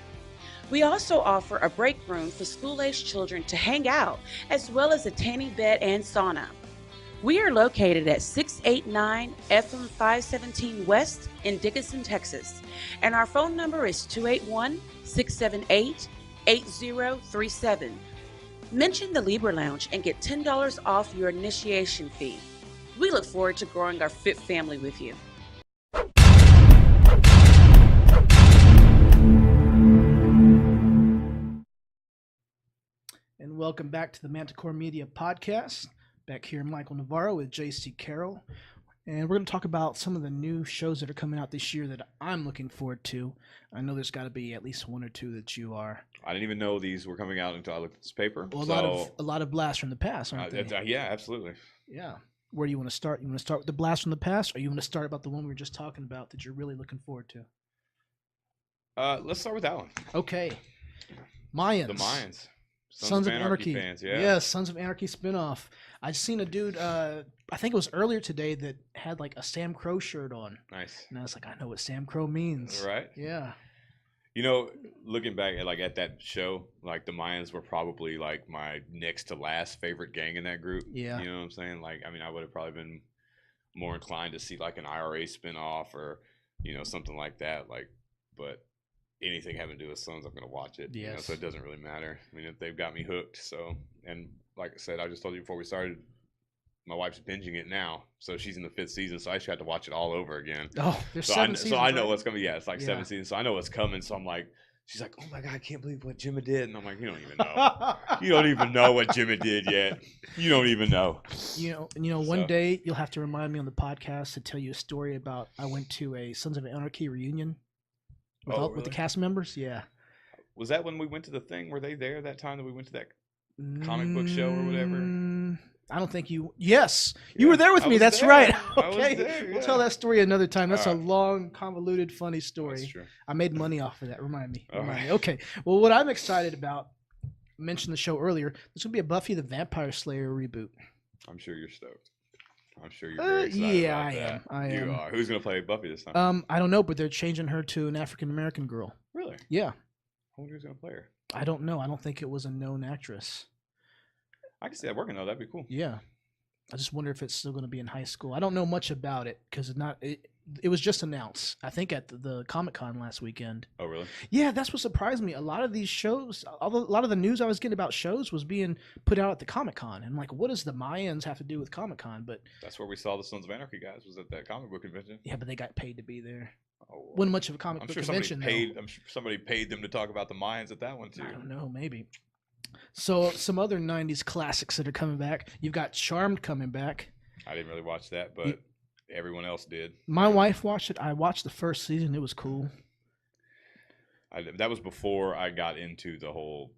Speaker 3: We also offer a break room for school-aged children to hang out, as well as a tanning bed and sauna. We are located at 689 FM 517 West in Dickinson, Texas, and our phone number is 281 678 8037. Mention the Libra Lounge and get $10 off your initiation fee. We look forward to growing our fit family with you.
Speaker 1: And welcome back to the Manticore Media Podcast. Back here, Michael Navarro with JC Carroll. And we're going to talk about some of the new shows that are coming out this year that I'm looking forward to. I know there's got to be at least one or two that you are.
Speaker 2: I didn't even know these were coming out until I looked at this paper.
Speaker 1: Well, a lot of blasts from the past, aren't they?
Speaker 2: Yeah, absolutely.
Speaker 1: Yeah. Where do you want to start? You want to start with the blast from the past, or you want to start about the one we were just talking about that you're really looking forward to?
Speaker 2: Let's start with that one.
Speaker 1: Okay. Mayans.
Speaker 2: The Mayans.
Speaker 1: Sons of Anarchy
Speaker 2: fans, yeah.
Speaker 1: Yes, Sons of Anarchy spinoff. I seen a dude, I think it was earlier today, that had like a Sam Crow shirt on.
Speaker 2: Nice.
Speaker 1: And I was like, I know what Sam Crow means.
Speaker 2: Right.
Speaker 1: Yeah.
Speaker 2: You know, looking back at that show, like the Mayans were probably like my next to last favorite gang in that group.
Speaker 1: Yeah.
Speaker 2: You know what I'm saying? Like, I mean, I would have probably been more inclined to see like an IRA spinoff or, something like that. Like, but anything having to do with Sons, I'm going to watch it.
Speaker 1: Yes.
Speaker 2: So it doesn't really matter. I mean, if they've got me hooked. So, and like I said, I just told you before we started, my wife's binging it now. So she's in the 5th season. So I just had to watch it all over again.
Speaker 1: Oh, there's 7 seasons.
Speaker 2: So I know
Speaker 1: right?
Speaker 2: what's coming. Yeah, it's like 7 seasons. So I know what's coming. So I'm like, she's like, oh my God, I can't believe what Jimmy did. And I'm like, you don't even know. You don't even know what Jimmy did yet. You don't even know.
Speaker 1: One day you'll have to remind me on the podcast to tell you a story about I went to a Sons of Anarchy reunion with the cast members. Yeah.
Speaker 2: Was that when we went to the thing? Were they there that time that we went to that comic book show or whatever?
Speaker 1: I don't think you. Yes, you were there with me. That's right. Okay,
Speaker 2: there,
Speaker 1: we'll tell that story another time. That's a long, convoluted, funny story.
Speaker 2: That's true.
Speaker 1: I made money off of that. Remind me.
Speaker 2: Right.
Speaker 1: Okay. Well, what I'm excited about, I mentioned the show earlier. There's gonna be a Buffy the Vampire Slayer reboot.
Speaker 2: I'm sure you're stoked. I'm sure you're very excited about that.
Speaker 1: I am.
Speaker 2: You are. Who's gonna play Buffy this time?
Speaker 1: I don't know, but they're changing her to an African American girl.
Speaker 2: Really?
Speaker 1: Yeah.
Speaker 2: I wonder who's gonna play her.
Speaker 1: I don't know. I don't think it was a known actress.
Speaker 2: I can see that working though. That'd be cool.
Speaker 1: Yeah. I just wonder if it's still going to be in high school. I don't know much about it because it was just announced, I think, at the Comic-Con last weekend.
Speaker 2: Oh, really?
Speaker 1: Yeah, that's what surprised me. A lot of these shows, a lot of the news I was getting about shows was being put out at the Comic-Con. And I'm like, what does the Mayans have to do with Comic-Con? But
Speaker 2: that's where we saw the Sons of Anarchy guys, was at that comic book convention.
Speaker 1: Yeah, but they got paid to be there.
Speaker 2: Oh,
Speaker 1: Wasn't much of a comic book convention,
Speaker 2: I'm sure somebody paid them to talk about the Mayans at that one, too.
Speaker 1: I don't know, maybe. So some other 90s classics that are coming back. You've got Charmed coming back.
Speaker 2: I didn't really watch that, but everyone else did.
Speaker 1: My wife watched it. I watched the first season. It was cool.
Speaker 2: That was before I got into the whole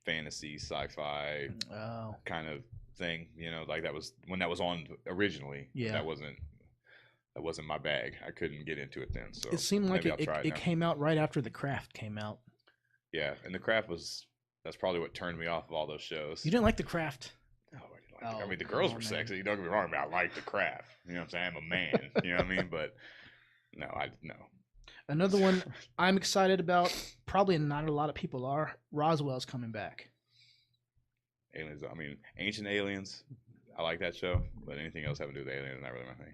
Speaker 2: fantasy, sci-fi kind of thing. Like that was when that was on originally.
Speaker 1: Yeah.
Speaker 2: That wasn't my bag. I couldn't get into it then. So
Speaker 1: it seemed like it came out right after The Craft came out.
Speaker 2: Yeah, and The Craft that's probably what turned me off of all those shows.
Speaker 1: You didn't like The Craft?
Speaker 2: No, I didn't like it. I mean, the girls were sexy. Don't get me wrong, I like The Craft. You know what I'm saying? I'm a man. You know what I mean? But no.
Speaker 1: Another one I'm excited about, probably not a lot of people are, Roswell's coming back.
Speaker 2: Aliens. I mean, Ancient Aliens. I like that show, but anything else having to do with aliens, not really my thing.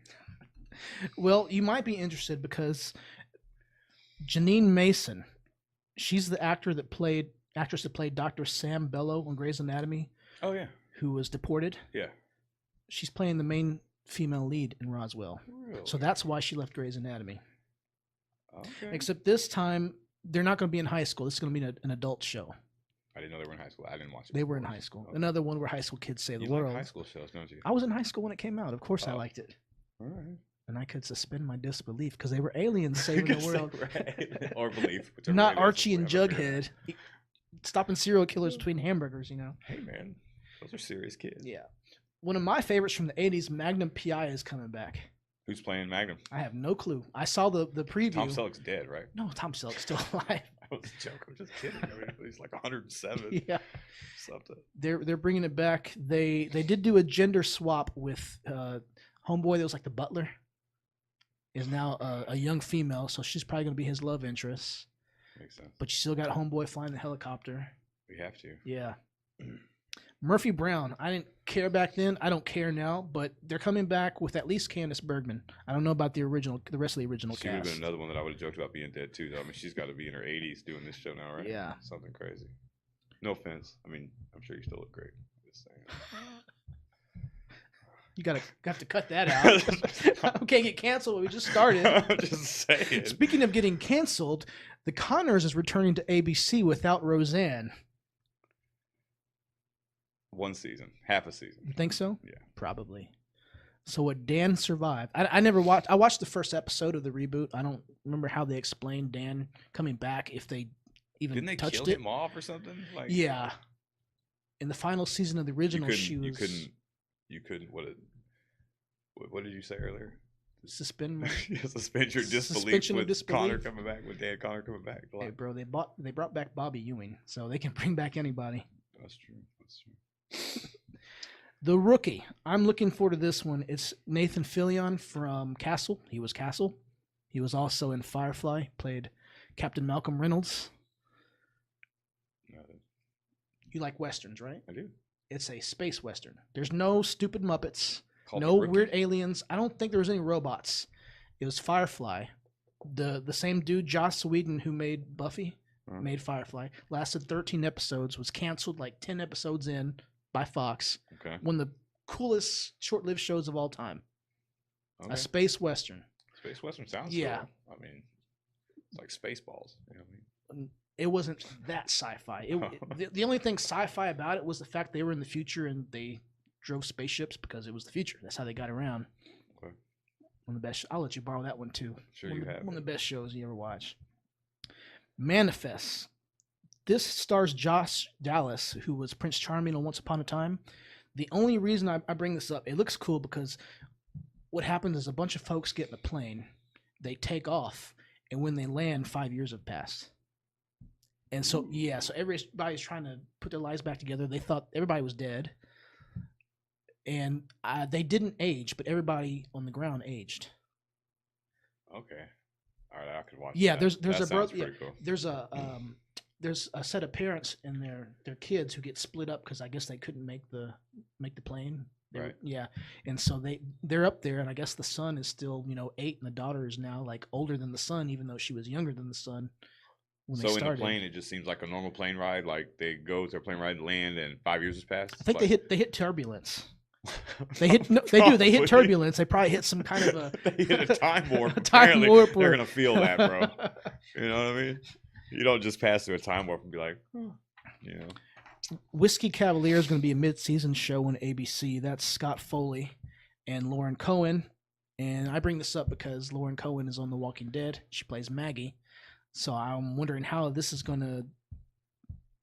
Speaker 1: Well, you might be interested because Janine Mason, she's the actress that played Dr. Sam Bellow on Grey's Anatomy.
Speaker 2: Oh yeah.
Speaker 1: Who was deported.
Speaker 2: Yeah. She's
Speaker 1: playing the main female lead in Roswell.
Speaker 2: Really?
Speaker 1: So that's why she left Grey's Anatomy.
Speaker 2: Okay.
Speaker 1: Except this time they're not going to be in high school. This is going to be an adult show.
Speaker 2: I didn't know they were in high school. I didn't watch it.
Speaker 1: They were in high school. Okay. Another one where high school kids save the
Speaker 2: you
Speaker 1: world.
Speaker 2: Like high school shows, don't you?
Speaker 1: I was in high school when it came out. Of course I liked it.
Speaker 2: All right.
Speaker 1: And I could suspend my disbelief because they were aliens saving the world.
Speaker 2: Right. Or belief.
Speaker 1: Not Archie and Jughead stopping serial killers between hamburgers,
Speaker 2: Hey, man. Those are serious kids.
Speaker 1: Yeah. One of my favorites from the 80s, Magnum P.I. is coming back.
Speaker 2: Who's playing Magnum?
Speaker 1: I have no clue. I saw the preview.
Speaker 2: Tom Selleck's dead, right?
Speaker 1: No, Tom Selleck's still alive.
Speaker 2: I was joking. I'm just kidding. I mean, he's like 107.
Speaker 1: Yeah.
Speaker 2: Something.
Speaker 1: They're bringing it back. They did do a gender swap with homeboy that was like the butler. Is now a young female, so she's probably going to be his love interest.
Speaker 2: Makes sense.
Speaker 1: But you still got homeboy flying the helicopter.
Speaker 2: We have to.
Speaker 1: Yeah. Murphy Brown. I didn't care back then. I don't care now, but they're coming back with at least Candace Bergman. I don't know about the rest of the original
Speaker 2: She would have
Speaker 1: cast.
Speaker 2: been another one that I would have joked about being dead too, though. I mean, she's got to be in her 80s doing this show now, right?
Speaker 1: Yeah.
Speaker 2: Something crazy. No offense. I mean, I'm sure you still look great. I'm just saying.
Speaker 1: You got to cut that out. Okay, get canceled. We just started.
Speaker 2: I'm just saying.
Speaker 1: Speaking of getting canceled, The Conners is returning to ABC without Roseanne.
Speaker 2: One season, half a season.
Speaker 1: You think so?
Speaker 2: Yeah.
Speaker 1: Probably. So what Dan survived. I never watched. I watched the first episode of the reboot. I don't remember how they explained Dan coming back, if they even
Speaker 2: Didn't they
Speaker 1: touched
Speaker 2: kill
Speaker 1: it.
Speaker 2: him off or something? Like,
Speaker 1: Yeah. In the final season of the original,
Speaker 2: you couldn't. What did you say earlier?
Speaker 1: suspend.
Speaker 2: Suspend your disbelief
Speaker 1: Suspension of
Speaker 2: with
Speaker 1: disbelief.
Speaker 2: Connor coming back, with Dan Connor coming back.
Speaker 1: Hey, bro, they brought back Bobby Ewing, so they can bring back anybody.
Speaker 2: That's true. That's true.
Speaker 1: The Rookie. I'm looking forward to this one. It's Nathan Fillion from Castle. He was Castle. He was also in Firefly. Played Captain Malcolm Reynolds. You like westerns, right?
Speaker 2: I do.
Speaker 1: It's a space western. There's no stupid Muppets.
Speaker 2: Called
Speaker 1: No
Speaker 2: The Rookie?
Speaker 1: weird aliens. I don't think there was any robots. It was Firefly. The same dude, Joss Whedon, who made Buffy, made Firefly. Lasted 13 episodes. Was canceled like 10 episodes in by Fox.
Speaker 2: Okay.
Speaker 1: One of the coolest short-lived shows of all time.
Speaker 2: Okay.
Speaker 1: A space western.
Speaker 2: Space Western sounds
Speaker 1: Yeah.
Speaker 2: cool. I mean, it's like Spaceballs. You know what I mean?
Speaker 1: It wasn't that sci-fi. The only thing sci-fi about it was the fact they were in the future and they drove spaceships because it was the future. That's how they got around.
Speaker 2: Okay.
Speaker 1: One of the best. I'll let you borrow that one too.
Speaker 2: Sure
Speaker 1: one
Speaker 2: you
Speaker 1: of the,
Speaker 2: have.
Speaker 1: One of the best shows you ever watch. Manifest. This stars Josh Dallas, who was Prince Charming on Once Upon a Time. The only reason I bring this up, it looks cool because what happens is a bunch of folks get in a plane, they take off, and when they land, 5 years have passed. And so, so everybody's trying to put their lives back together. They thought everybody was dead. And they didn't age, but everybody on the ground aged.
Speaker 2: Okay. All right, I could watch.
Speaker 1: Yeah,
Speaker 2: that.
Speaker 1: there's
Speaker 2: That
Speaker 1: a
Speaker 2: sounds
Speaker 1: brother. Yeah,
Speaker 2: pretty cool.
Speaker 1: there's a set of parents and their kids who get split up because I guess they couldn't make the plane.
Speaker 2: Right.
Speaker 1: Yeah, and so they're up there, and I guess the son is still 8, and the daughter is now like older than the son, even though she was younger than the son when they
Speaker 2: So
Speaker 1: started.
Speaker 2: in the plane, it just seems like a normal plane ride. Like they go to their plane ride, land, and 5 years has passed.
Speaker 1: I think
Speaker 2: Like-
Speaker 1: they hit turbulence. They hit turbulence. They probably hit some kind of a
Speaker 2: They hit a time warp.
Speaker 1: A time
Speaker 2: Apparently,
Speaker 1: warp
Speaker 2: they're
Speaker 1: or-
Speaker 2: gonna feel that, bro. You know what I mean? You don't just pass through a time warp and be like,
Speaker 1: Whiskey Cavalier is going to be a mid-season show on ABC. That's Scott Foley and Lauren Cohen. And I bring this up because Lauren Cohen is on The Walking Dead. She plays Maggie. So I'm wondering how this is going to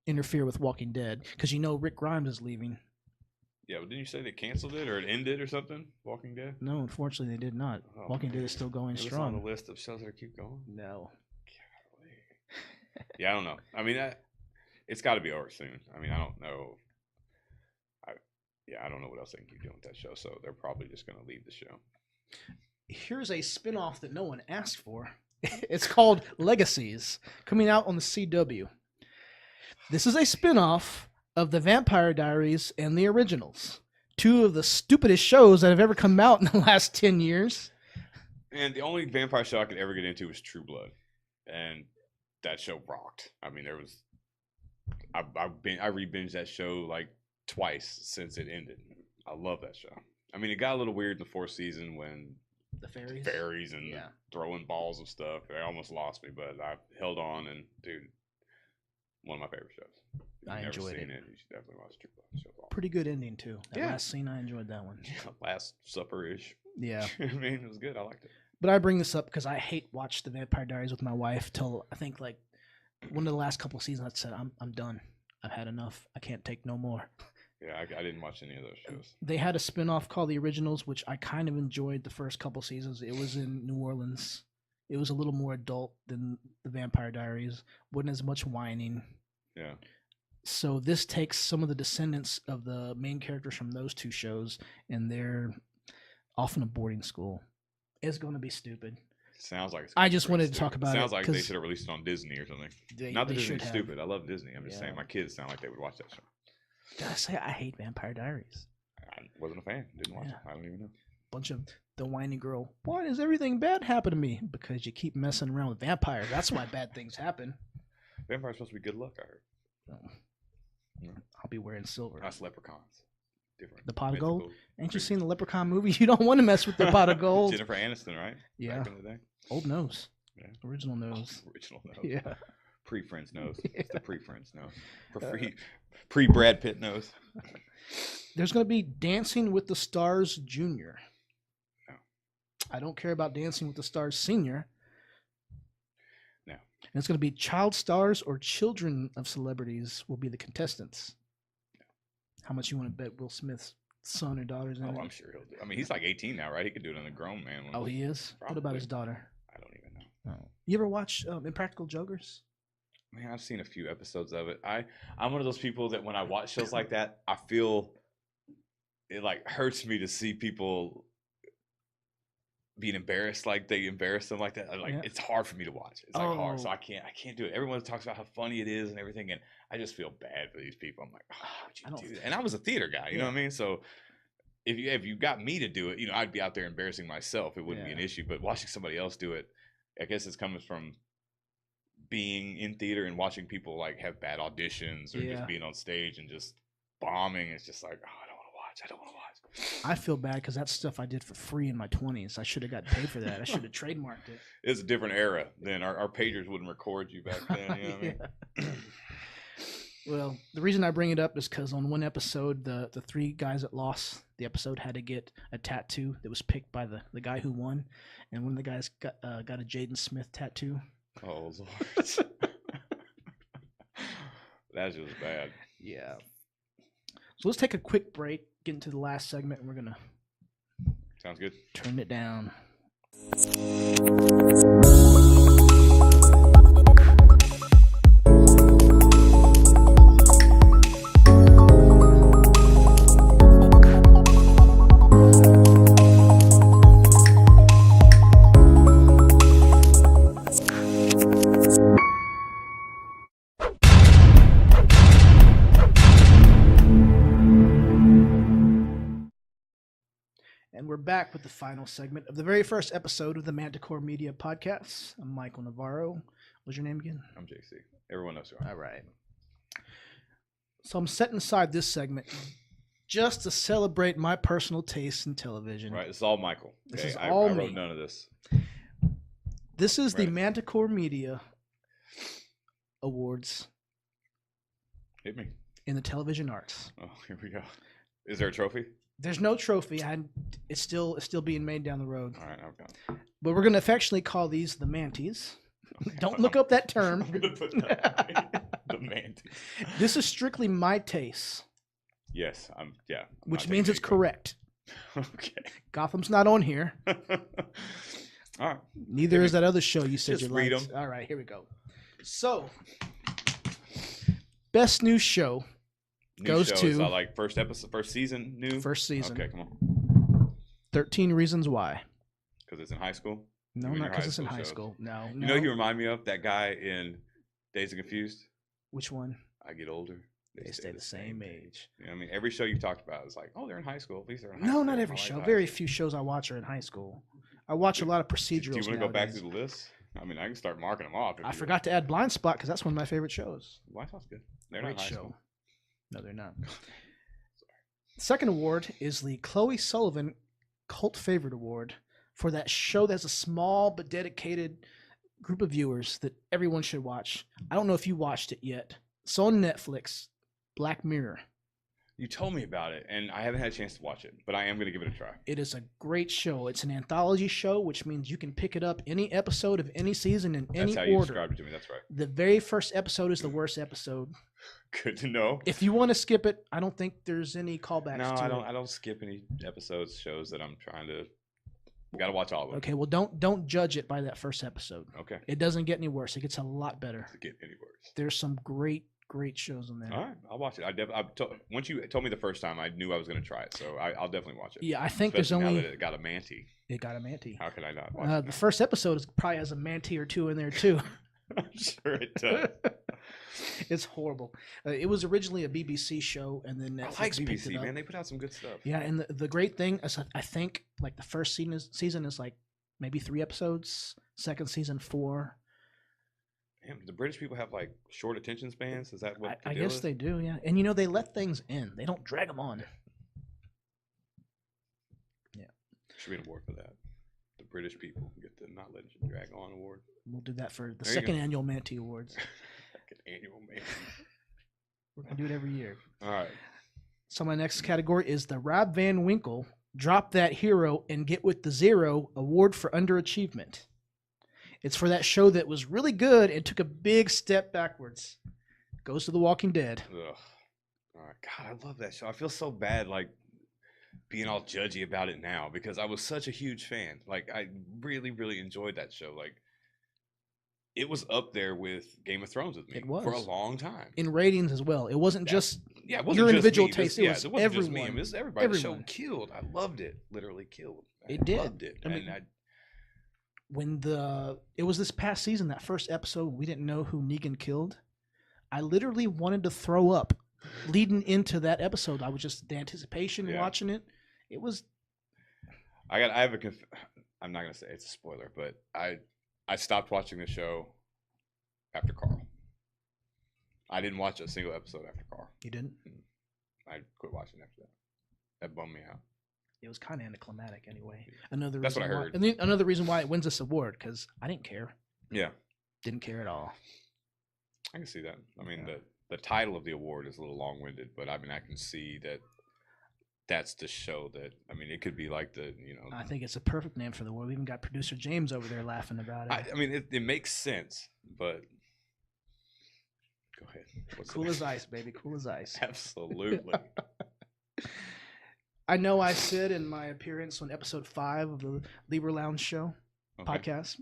Speaker 1: interfere with Walking Dead. Because Rick Grimes is leaving.
Speaker 2: yeah. But didn't you say they canceled it or it ended or something? Walking Dead.
Speaker 1: No, unfortunately, they did not.
Speaker 2: Oh,
Speaker 1: Walking Dead
Speaker 2: man.
Speaker 1: is still going
Speaker 2: It was on
Speaker 1: strong.
Speaker 2: the list of shows that keep going.
Speaker 1: No.
Speaker 2: Yeah, I don't know. I mean, it's got to be over soon. I mean, I don't know. I don't know what else they can keep doing with that show. So they're probably just going to leave the show.
Speaker 1: Here's a spin-off that no one asked for. It's called Legacies, coming out on the CW. This is a spin-off of The Vampire Diaries and The Originals, two of the stupidest shows that have ever come out in the last 10 years.
Speaker 2: And the only vampire show I could ever get into was True Blood, and that show rocked. I mean, I re-binged that show like twice since it ended. I love that show. I mean, it got a little weird in the fourth season when
Speaker 1: The fairies.
Speaker 2: fairies and
Speaker 1: Yeah.
Speaker 2: throwing balls of stuff. They almost lost me, but I held on, and dude, one of my favorite shows. If you've
Speaker 1: I
Speaker 2: never
Speaker 1: enjoyed
Speaker 2: seen
Speaker 1: it.
Speaker 2: You should definitely watch True Blood. The show's awesome.
Speaker 1: Pretty good ending, too. That
Speaker 2: Yeah.
Speaker 1: last scene, I enjoyed that one.
Speaker 2: Last Supper-ish.
Speaker 1: Yeah.
Speaker 2: I mean, it was good. I liked it.
Speaker 1: But I bring this up because I watched The Vampire Diaries with my wife till I think like one of the last couple of seasons. I said, I'm done. I've had enough. I can't take no more.
Speaker 2: Yeah, I didn't watch any of those shows.
Speaker 1: They had a spin-off called The Originals, which I kind of enjoyed the first couple seasons. It was in New Orleans. It was a little more adult than The Vampire Diaries. Wasn't as much whining.
Speaker 2: Yeah.
Speaker 1: So this takes some of the descendants of the main characters from those two shows, and they're off in a boarding school. It's going to be stupid.
Speaker 2: Sounds like it's
Speaker 1: I
Speaker 2: gonna be
Speaker 1: just
Speaker 2: pretty
Speaker 1: wanted to
Speaker 2: stupid.
Speaker 1: talk about it
Speaker 2: Sounds like they
Speaker 1: 'cause
Speaker 2: should have released it on Disney or something.
Speaker 1: They,
Speaker 2: Not that
Speaker 1: they should
Speaker 2: Disney's
Speaker 1: have.
Speaker 2: stupid. I love Disney. I'm just
Speaker 1: Yeah.
Speaker 2: saying my kids sound like they would watch that show.
Speaker 1: Did I say I hate Vampire Diaries?
Speaker 2: I wasn't a fan. Didn't watch it. I don't even know.
Speaker 1: Bunch of the whiny girl. Why does everything bad happen to me? Because you keep messing around with vampires. That's why bad things happen.
Speaker 2: Vampire's supposed to be good luck, I heard.
Speaker 1: Oh. I'll be wearing silver.
Speaker 2: Us leprechauns. Different.
Speaker 1: The pot of
Speaker 2: mythical
Speaker 1: gold? Ain't you
Speaker 2: creatures.
Speaker 1: seen the Leprechaun movie? You don't want to mess with the pot of gold.
Speaker 2: Jennifer Aniston, right?
Speaker 1: Yeah.
Speaker 2: Back in the day.
Speaker 1: Old nose.
Speaker 2: Yeah.
Speaker 1: Original nose.
Speaker 2: Original nose.
Speaker 1: Yeah.
Speaker 2: Pre-Friends nose. It's the pre-Friends nose. Pre-Brad Pitt nose.
Speaker 1: There's going to be Dancing with the Stars Junior.
Speaker 2: No.
Speaker 1: I don't care about Dancing with the Stars Senior.
Speaker 2: No.
Speaker 1: And it's going to be child stars or children of celebrities will be the contestants.
Speaker 2: No.
Speaker 1: How much you want to bet Will Smith's son or daughter's in it?
Speaker 2: I'm sure he'll do. I mean, he's like 18 now, right? He could do it on a grown man.
Speaker 1: Oh, he is?
Speaker 2: Probably.
Speaker 1: What about his daughter?
Speaker 2: I don't even know.
Speaker 1: Oh. You ever watch Impractical Jokers?
Speaker 2: Man, I've seen a few episodes of it. I'm one of those people that when I watch shows like that, I feel it like hurts me to see people being embarrassed, like they embarrass them like that. It's hard for me to watch. It's like hard, so I can't do it. Everyone talks about how funny it is and everything, and I just feel bad for these people. I'm like, oh, how would you do that? And I was a theater guy, you know what I mean? So if you got me to do it, I'd be out there embarrassing myself. It wouldn't be an issue. But watching somebody else do it, I guess it's coming from being in theater and watching people like have bad auditions or just being on stage and just bombing. It's just like, oh, I don't want to watch.
Speaker 1: I feel bad because that's stuff I did for free in my 20s. I should have got paid for that. I should have trademarked it.
Speaker 2: It's a different era then. Our pagers wouldn't record you back then. You know what I mean?
Speaker 1: Well, the reason I bring it up is because on one episode, the three guys that lost the episode had to get a tattoo that was picked by the guy who won, and one of the guys got a Jaden Smith tattoo.
Speaker 2: Oh Lord, that's just bad.
Speaker 1: Yeah. So let's take a quick break, get into the last segment, and we're gonna
Speaker 2: Sounds good.
Speaker 1: turn it down. And we're back with the final segment of the very first episode of the Manticore Media Podcast. I'm Michael Navarro. What's your name again?
Speaker 2: I'm JC. Everyone knows who I am.
Speaker 1: All right. So I'm setting aside this segment just to celebrate my personal taste in television.
Speaker 2: Right, this is all Michael.
Speaker 1: This is
Speaker 2: I
Speaker 1: all
Speaker 2: wrote
Speaker 1: me.
Speaker 2: none of this.
Speaker 1: This is the
Speaker 2: Right.
Speaker 1: Manticore Media Awards
Speaker 2: Hit me.
Speaker 1: in the television arts.
Speaker 2: Oh, here we go. Is there a trophy?
Speaker 1: There's no trophy. It's still being made down the road.
Speaker 2: All right, okay.
Speaker 1: But we're going to affectionately call these the Mantees. Don't look up that term.
Speaker 2: I'm gonna put that the Mantees.
Speaker 1: This is strictly my taste,
Speaker 2: Yes, I'm
Speaker 1: which
Speaker 2: not
Speaker 1: means
Speaker 2: taking
Speaker 1: it's
Speaker 2: any credit.
Speaker 1: correct.
Speaker 2: Okay.
Speaker 1: Gotham's not on here.
Speaker 2: All right.
Speaker 1: Neither is that other show you said
Speaker 2: Just
Speaker 1: you
Speaker 2: read
Speaker 1: liked.
Speaker 2: 'em.
Speaker 1: All right, here we go. So, best new show,
Speaker 2: New
Speaker 1: Goes
Speaker 2: shows,
Speaker 1: to-
Speaker 2: I like first episode, first season, new.
Speaker 1: first season.
Speaker 2: Okay, come on.
Speaker 1: 13 Reasons Why.
Speaker 2: Because it's in high school.
Speaker 1: No,
Speaker 2: Even
Speaker 1: not
Speaker 2: your
Speaker 1: because it's in high
Speaker 2: shows.
Speaker 1: school. No.
Speaker 2: You know, who you remind me of that guy in Days of Confused.
Speaker 1: Which one?
Speaker 2: I get older.
Speaker 1: They stay the same age.
Speaker 2: You know what I mean? Every show you've talked about is like, oh, they're in high school. At least they're in high
Speaker 1: No,
Speaker 2: school.
Speaker 1: not
Speaker 2: I
Speaker 1: every
Speaker 2: like
Speaker 1: show.
Speaker 2: high
Speaker 1: Very
Speaker 2: school.
Speaker 1: few shows I watch are in high school. I watch a lot of procedurals.
Speaker 2: Do you want to go back
Speaker 1: nowadays.
Speaker 2: through the list? I mean, I can start marking them off.
Speaker 1: I forgot to add Blind Spot because that's one of my favorite shows.
Speaker 2: Blind Spot's good. They're
Speaker 1: Great
Speaker 2: not high
Speaker 1: show.
Speaker 2: school.
Speaker 1: No, they're not. Second award is the Chloe Sullivan Cult Favorite Award for that show that's a small but dedicated group of viewers that everyone should watch. I don't know if you watched it yet. It's on Netflix, Black Mirror.
Speaker 2: You told me about it, and I haven't had a chance to watch it, but I am going to give it a try.
Speaker 1: It is a great show. It's an anthology show, which means you can pick it up any episode of any season in any
Speaker 2: That's how you
Speaker 1: order.
Speaker 2: described it to me. That's right.
Speaker 1: The very first episode is the worst episode.
Speaker 2: Good to know.
Speaker 1: If you want to skip it, I don't think there's any callbacks
Speaker 2: No,
Speaker 1: to
Speaker 2: I
Speaker 1: it.
Speaker 2: don't. I don't skip any episodes, shows that I'm trying to. Got to watch all of them.
Speaker 1: Okay, well, don't judge it by that first episode.
Speaker 2: Okay.
Speaker 1: It doesn't get any worse. It gets a lot better.
Speaker 2: To get any worse.
Speaker 1: There's some great shows on there.
Speaker 2: All right, I'll watch it. Once you told me the first time, I knew I was going to try it, so I'll definitely watch it.
Speaker 1: Yeah, I think
Speaker 2: Especially
Speaker 1: there's
Speaker 2: now
Speaker 1: only
Speaker 2: that it got a Mantee.
Speaker 1: it got a Mantee.
Speaker 2: How could I not watch it?
Speaker 1: The first episode probably has a Mantee or two in there too.
Speaker 2: I'm sure it does.
Speaker 1: It's horrible. It was originally a BBC show, and then
Speaker 2: I
Speaker 1: Netflix
Speaker 2: like
Speaker 1: picked it
Speaker 2: BBC,
Speaker 1: up.
Speaker 2: man. They put out some good stuff.
Speaker 1: Yeah, and the great thing is I think like the first season is like maybe 3 episodes. Second season 4.
Speaker 2: Damn, the British people have like short attention spans. Is that what?
Speaker 1: I guess they do. Yeah, and they let things in. They don't drag them on. Yeah,
Speaker 2: should be an award for that. The British people get the Not Letting You Drag On award.
Speaker 1: We'll do that for the
Speaker 2: There you
Speaker 1: second
Speaker 2: go.
Speaker 1: annual Mantees Awards.
Speaker 2: Second annual man.
Speaker 1: We're gonna do it every year.
Speaker 2: All right.
Speaker 1: So my next category is the Rob Van Winkle Drop That Hero and Get With The Zero Award for Underachievement. It's for that show that was really good and took a big step backwards. Goes to The Walking Dead.
Speaker 2: Ugh. All right. God, I love that show. I feel so bad, like being all judgy about it now because I was such a huge fan. Like, I really, really enjoyed that show. Like, it was up there with Game of Thrones with me
Speaker 1: It was.
Speaker 2: for a long time.
Speaker 1: In ratings as well. It wasn't just
Speaker 2: Yeah, it wasn't
Speaker 1: your
Speaker 2: just
Speaker 1: individual
Speaker 2: me.
Speaker 1: taste.
Speaker 2: Yeah,
Speaker 1: It was
Speaker 2: it wasn't just me.
Speaker 1: everyone.
Speaker 2: It was everybody. The show
Speaker 1: Everyone.
Speaker 2: killed. I loved it. Literally killed.
Speaker 1: It did.
Speaker 2: Loved it.
Speaker 1: I mean,
Speaker 2: and
Speaker 1: when it was this past season, that first episode, we didn't know who Negan killed. I literally wanted to throw up leading into that episode. I was just the anticipation watching it. It was.
Speaker 2: I have a. I'm not gonna say it's a spoiler, but I stopped watching the show after Carl. I didn't watch a single episode after Carl.
Speaker 1: You didn't?
Speaker 2: I quit watching after that. That bummed me out.
Speaker 1: It was kind of anticlimactic anyway. Another
Speaker 2: That's
Speaker 1: reason
Speaker 2: what I
Speaker 1: why-
Speaker 2: heard.
Speaker 1: and then another reason why it wins this award, because I didn't care.
Speaker 2: Yeah,
Speaker 1: Didn't care at all.
Speaker 2: I can see that. I mean, the title of the award is a little long-winded, but I mean, I can see that that's the show that. I mean, it could be like the
Speaker 1: I think it's a perfect name for the award. We even got producer James over there laughing about it.
Speaker 2: I mean, it makes sense, but go ahead. What's the
Speaker 1: Cool
Speaker 2: next-
Speaker 1: as ice, baby. Cool as ice.
Speaker 2: Absolutely.
Speaker 1: I know I said in my appearance on episode 5 of the Libra Lounge show
Speaker 2: Okay.
Speaker 1: podcast,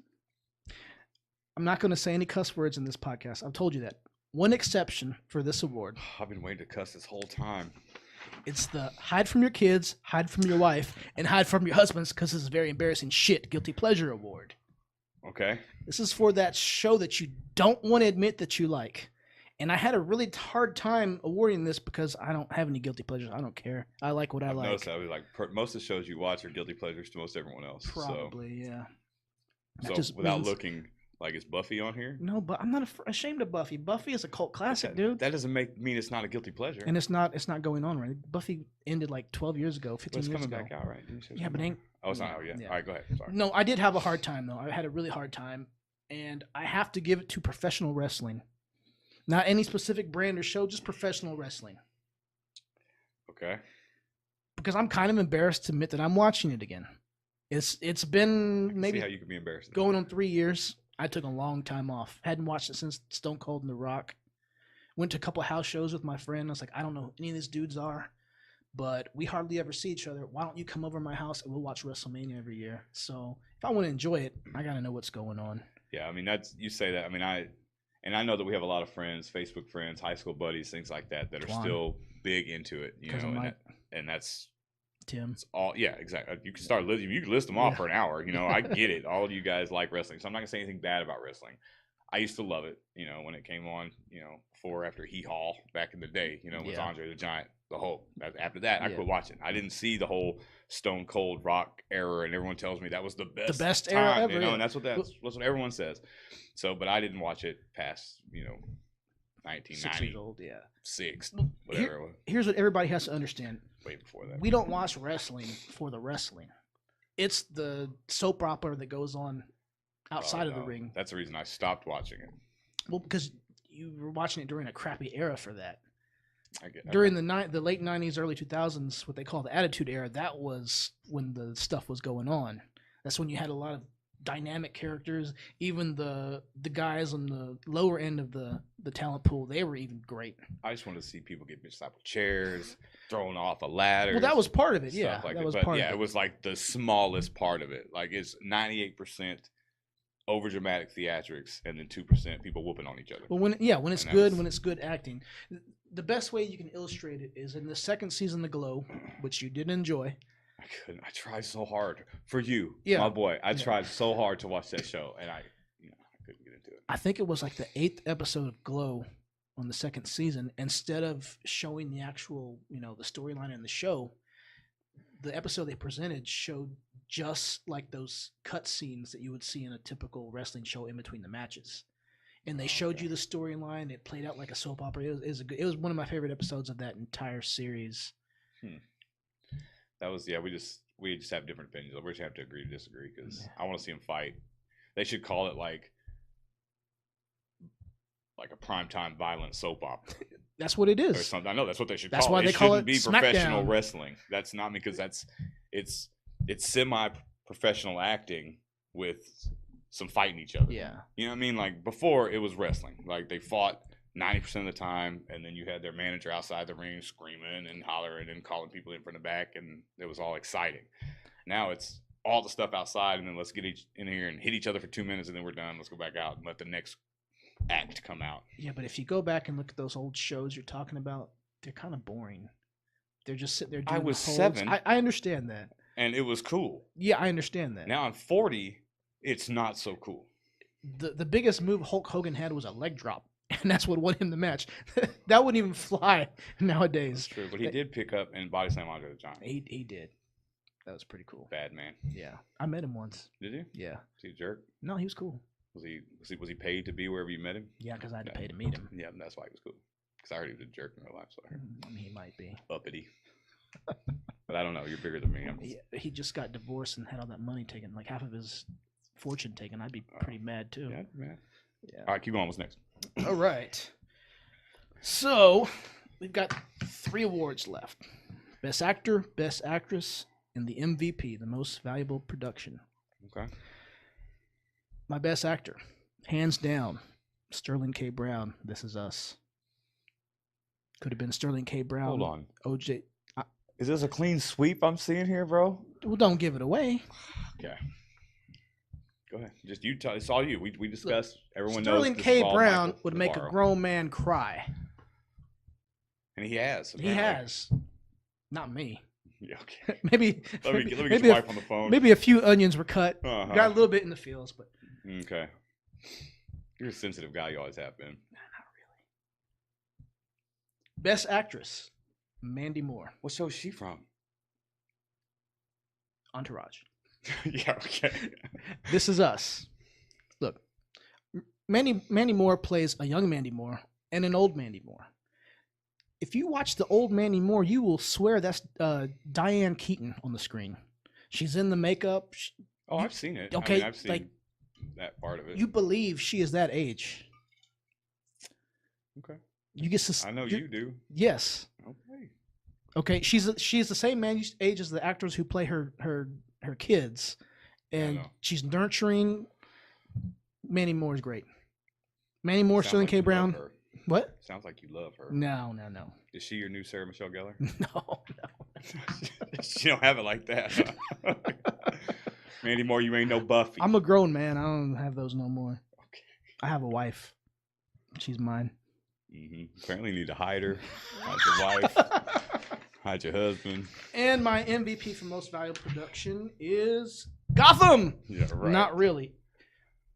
Speaker 1: I'm not going to say any cuss words in this podcast. I've told you that. One exception for this award.
Speaker 2: I've been waiting to cuss this whole time.
Speaker 1: It's the hide from your kids, hide from your wife, and hide from your husbands because this is very embarrassing shit guilty pleasure award.
Speaker 2: Okay.
Speaker 1: This is for that show that you don't want to admit that you like. And I had a really hard time awarding this because I don't have any guilty pleasures. I don't care. I like what I
Speaker 2: I've
Speaker 1: like.
Speaker 2: noticed that. Like most of the shows you watch are guilty pleasures to most everyone else.
Speaker 1: Probably, yeah. That
Speaker 2: So
Speaker 1: just
Speaker 2: without
Speaker 1: means-
Speaker 2: looking, like, is Buffy on here?
Speaker 1: No, but I'm not ashamed of Buffy. Buffy is a cult classic, dude.
Speaker 2: That doesn't mean it's not a guilty pleasure.
Speaker 1: And it's not going on right. Buffy ended like 12 years ago,
Speaker 2: But
Speaker 1: 15
Speaker 2: it's
Speaker 1: years
Speaker 2: coming
Speaker 1: ago.
Speaker 2: back out, right? Didn't you say
Speaker 1: Yeah, but
Speaker 2: something?
Speaker 1: ain't.
Speaker 2: Oh, it's not out yet.
Speaker 1: Yeah.
Speaker 2: All right, go ahead. Sorry.
Speaker 1: No, I did have a hard time though. I had a really hard time, and I have to give it to professional wrestling. Not any specific brand or show, just professional wrestling.
Speaker 2: Okay.
Speaker 1: Because I'm kind of embarrassed to admit that I'm watching it again. It's been
Speaker 2: I can
Speaker 1: maybe
Speaker 2: see how you could be embarrassed.
Speaker 1: going on 3 years. I took a long time off. Hadn't watched it since Stone Cold and The Rock. Went to a couple house shows with my friend. I was like, I don't know who any of these dudes are, but we hardly ever see each other. Why don't you come over to my house and we'll watch WrestleMania every year? So if I want to enjoy it, I got to know what's going on.
Speaker 2: Yeah, I mean, you say that. I mean, I know that we have a lot of friends, Facebook friends, high school buddies, things like that are
Speaker 1: Twan.
Speaker 2: still big into it. You
Speaker 1: 'Cause
Speaker 2: know,
Speaker 1: I'm
Speaker 2: and,
Speaker 1: like-
Speaker 2: and that's
Speaker 1: Tim.
Speaker 2: it's all. Yeah, exactly. You can start listing. You can list them off
Speaker 1: Yeah.
Speaker 2: for an hour. You know, I get it. All of you guys like wrestling, so I'm not gonna say anything bad about wrestling. I used to love it. You know, when it came on. You know, before after Hee Haw back in the day. You know, with
Speaker 1: Yeah.
Speaker 2: Andre the Giant, the Hulk. After that, I
Speaker 1: Yeah.
Speaker 2: quit watching. I didn't see the whole Stone Cold Rock era, and everyone tells me that was the best
Speaker 1: era
Speaker 2: time,
Speaker 1: ever,
Speaker 2: You know,
Speaker 1: yeah.
Speaker 2: and that's what everyone says. So, but I didn't watch it past
Speaker 1: 6 years
Speaker 2: 1996,
Speaker 1: old, yeah.
Speaker 2: whatever it was.
Speaker 1: Here's what everybody has to understand.
Speaker 2: Way before that.
Speaker 1: We don't watch wrestling for the wrestling. It's the soap opera that goes on outside
Speaker 2: Oh,
Speaker 1: of the
Speaker 2: no.
Speaker 1: ring.
Speaker 2: That's the reason I stopped watching it.
Speaker 1: Well, because you were watching it during a crappy era for that.
Speaker 2: I get
Speaker 1: During the late 90s, early 2000s, what they call the Attitude Era, that was when the stuff was going on. That's when you had a lot of dynamic characters. Even the guys on the lower end of the talent pool, they were even great.
Speaker 2: I just wanted to see people get bitched up with chairs, thrown off a ladder.
Speaker 1: Well, that was part of it. Yeah,
Speaker 2: Like
Speaker 1: that
Speaker 2: that.
Speaker 1: was
Speaker 2: But
Speaker 1: part
Speaker 2: yeah,
Speaker 1: of
Speaker 2: it was like the smallest part of it. Like it's 98% over dramatic theatrics, and then 2% people whooping on each other.
Speaker 1: But when it's
Speaker 2: And that
Speaker 1: good,
Speaker 2: was-
Speaker 1: when it's good acting, the best way you can illustrate it is in the second season of Glow, which you did enjoy.
Speaker 2: I couldn't. I tried so hard for you,
Speaker 1: Yeah.
Speaker 2: my boy. I
Speaker 1: Yeah.
Speaker 2: tried so hard to watch that show, and I couldn't get into it.
Speaker 1: I think it was like the 8th episode of Glow on the second season, instead of showing the actual, the storyline in the show, the episode they presented showed just like those cut scenes that you would see in a typical wrestling show in between the matches. And they showed you the storyline. It played out like a soap opera. It was one of my favorite episodes of that entire series.
Speaker 2: That was we just have different opinions. We just have to agree to disagree because I want to see them fight. They should call it like a primetime violent soap opera.
Speaker 1: That's what it is.
Speaker 2: Or something. I know that's what they should
Speaker 1: That's
Speaker 2: call it.
Speaker 1: why they call it
Speaker 2: shouldn't be
Speaker 1: SmackDown.
Speaker 2: Professional wrestling. That's not because it's semi-professional acting with some fighting each other.
Speaker 1: Yeah.
Speaker 2: You know what I mean? Like before it was wrestling. Like they fought 90% of the time, and then you had their manager outside the ring screaming and hollering and calling people in from the back, and it was all exciting. Now it's all the stuff outside, and then let's get in here and hit each other for 2 minutes, and then we're done. Let's go back out and let the next act come out.
Speaker 1: Yeah, but if you go back and look at those old shows you're talking about, they're kind of boring. They're just sitting there doing
Speaker 2: I was
Speaker 1: holds.
Speaker 2: 7.
Speaker 1: I understand that.
Speaker 2: And it was cool.
Speaker 1: Yeah, I understand that.
Speaker 2: Now I'm 40. It's not so cool.
Speaker 1: The biggest move Hulk Hogan had was a leg drop, and that's what won him the match. That wouldn't even fly nowadays.
Speaker 2: That's true, but he did pick up and body slam Andre the Giant.
Speaker 1: He did. That was pretty cool.
Speaker 2: Bad man.
Speaker 1: Yeah, I met him once.
Speaker 2: Did you?
Speaker 1: Yeah.
Speaker 2: Was he a jerk?
Speaker 1: No, he was cool.
Speaker 2: Was he paid to be wherever you met him?
Speaker 1: Yeah, because I had to pay to meet him.
Speaker 2: Yeah, that's why he was cool. Because I heard he was a jerk in real life, so I heard.
Speaker 1: I mean, he might be.
Speaker 2: Uppity. But I don't know. You're bigger than me.
Speaker 1: He just got divorced and had all that money taken, like half of his fortune taken. I'd be pretty mad too.
Speaker 2: Yeah, man.
Speaker 1: Yeah.
Speaker 2: All right, keep going. What's next?
Speaker 1: All right. So we've got 3 awards left: Best Actor, Best Actress, and the MVP, the Most Valuable Production.
Speaker 2: Okay.
Speaker 1: My Best Actor, hands down, Sterling K. Brown. This Is Us. Could have been Sterling K. Brown.
Speaker 2: Hold on.
Speaker 1: OJ.
Speaker 2: Is this a clean sweep I'm seeing here, bro?
Speaker 1: Well, don't give it away.
Speaker 2: Okay. Go ahead. Just you tell. It's all you. We discussed. Everyone
Speaker 1: Sterling
Speaker 2: knows.
Speaker 1: K. Brown would make a grown man cry.
Speaker 2: And he has.
Speaker 1: He has. Not me.
Speaker 2: Yeah, okay.
Speaker 1: Maybe.
Speaker 2: Let me get your wife on the phone.
Speaker 1: Maybe a few onions were cut.
Speaker 2: Uh-huh.
Speaker 1: Got a little bit in the feels, but.
Speaker 2: Okay. You're a sensitive guy. You always have been.
Speaker 1: Not really. Best Actress, Mandy Moore.
Speaker 2: What show is she from?
Speaker 1: Entourage.
Speaker 2: Yeah, okay.
Speaker 1: This Is Us. Look, Mandy Moore plays a young Mandy Moore and an old Mandy Moore. If you watch the old Mandy Moore, you will swear that's Diane Keaton on the screen. She's in the makeup.
Speaker 2: I've seen it.
Speaker 1: Okay,
Speaker 2: I mean, I've seen that part of it.
Speaker 1: You believe she is that age.
Speaker 2: Okay.
Speaker 1: You get.
Speaker 2: I know you do.
Speaker 1: Yes.
Speaker 2: Okay.
Speaker 1: Okay. She's the same age as the actors who play her kids, and she's nurturing. Mandy Moore is great. Mandy Moore, Sterling K. Brown. What?
Speaker 2: Sounds like you love her.
Speaker 1: No.
Speaker 2: Is she your new Sarah Michelle Gellar?
Speaker 1: No.
Speaker 2: She don't have it like that. Huh? Mandy Moore, you ain't no Buffy.
Speaker 1: I'm a grown man. I don't have those no more.
Speaker 2: Okay.
Speaker 1: I have a wife. She's mine.
Speaker 2: Mm-hmm. Apparently, you need to hide her. Hide your wife. Hide your husband.
Speaker 1: And my MVP for Most Valuable Production is Gotham.
Speaker 2: Yeah, right.
Speaker 1: Not really.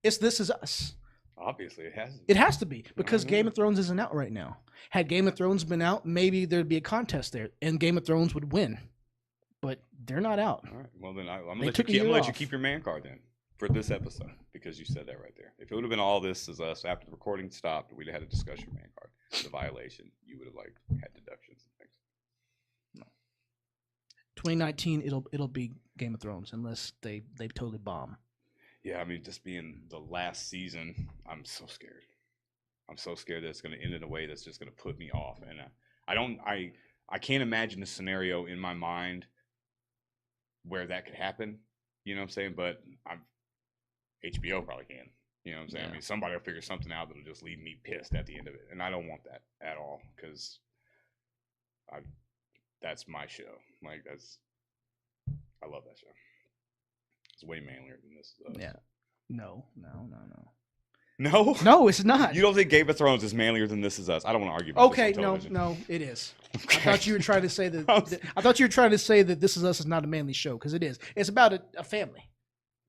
Speaker 1: It's This Is Us.
Speaker 2: Obviously, it has.
Speaker 1: It has to be because Game of Thrones isn't out right now. Had Game of Thrones been out, maybe there'd be a contest there, and Game of Thrones would win. But they're not out.
Speaker 2: All right. Well, then I'm gonna
Speaker 1: They
Speaker 2: let
Speaker 1: took a
Speaker 2: you
Speaker 1: year
Speaker 2: let you
Speaker 1: off.
Speaker 2: keep your man card then for this episode because you said that right there. If it would have been all This Is Us after the recording stopped, we'd have had a discussion man card. The violation, you would have had deductions and things.
Speaker 1: No. 2019, it'll be Game of Thrones unless they totally bomb.
Speaker 2: Yeah, I mean, just being the last season, I'm so scared. I'm so scared that it's going to end in a way that's just going to put me off. And I can't imagine a scenario in my mind where that could happen. You know what I'm saying? But HBO probably can. You know what I'm saying?
Speaker 1: Yeah.
Speaker 2: I mean, somebody will figure something out that'll just leave me pissed at the end of it. And I don't want that at all because that's my show. Like, I love that show. It's way manlier than This Is Us.
Speaker 1: Yeah. No.
Speaker 2: No?
Speaker 1: No, it's not.
Speaker 2: You don't think Game of Thrones is manlier than This Is Us? I don't want to argue about
Speaker 1: Okay,
Speaker 2: this on television.
Speaker 1: no, it is.
Speaker 2: Okay.
Speaker 1: I thought you were trying to say that. I thought you were trying to say that This Is Us is not a manly show because it is. It's about a family.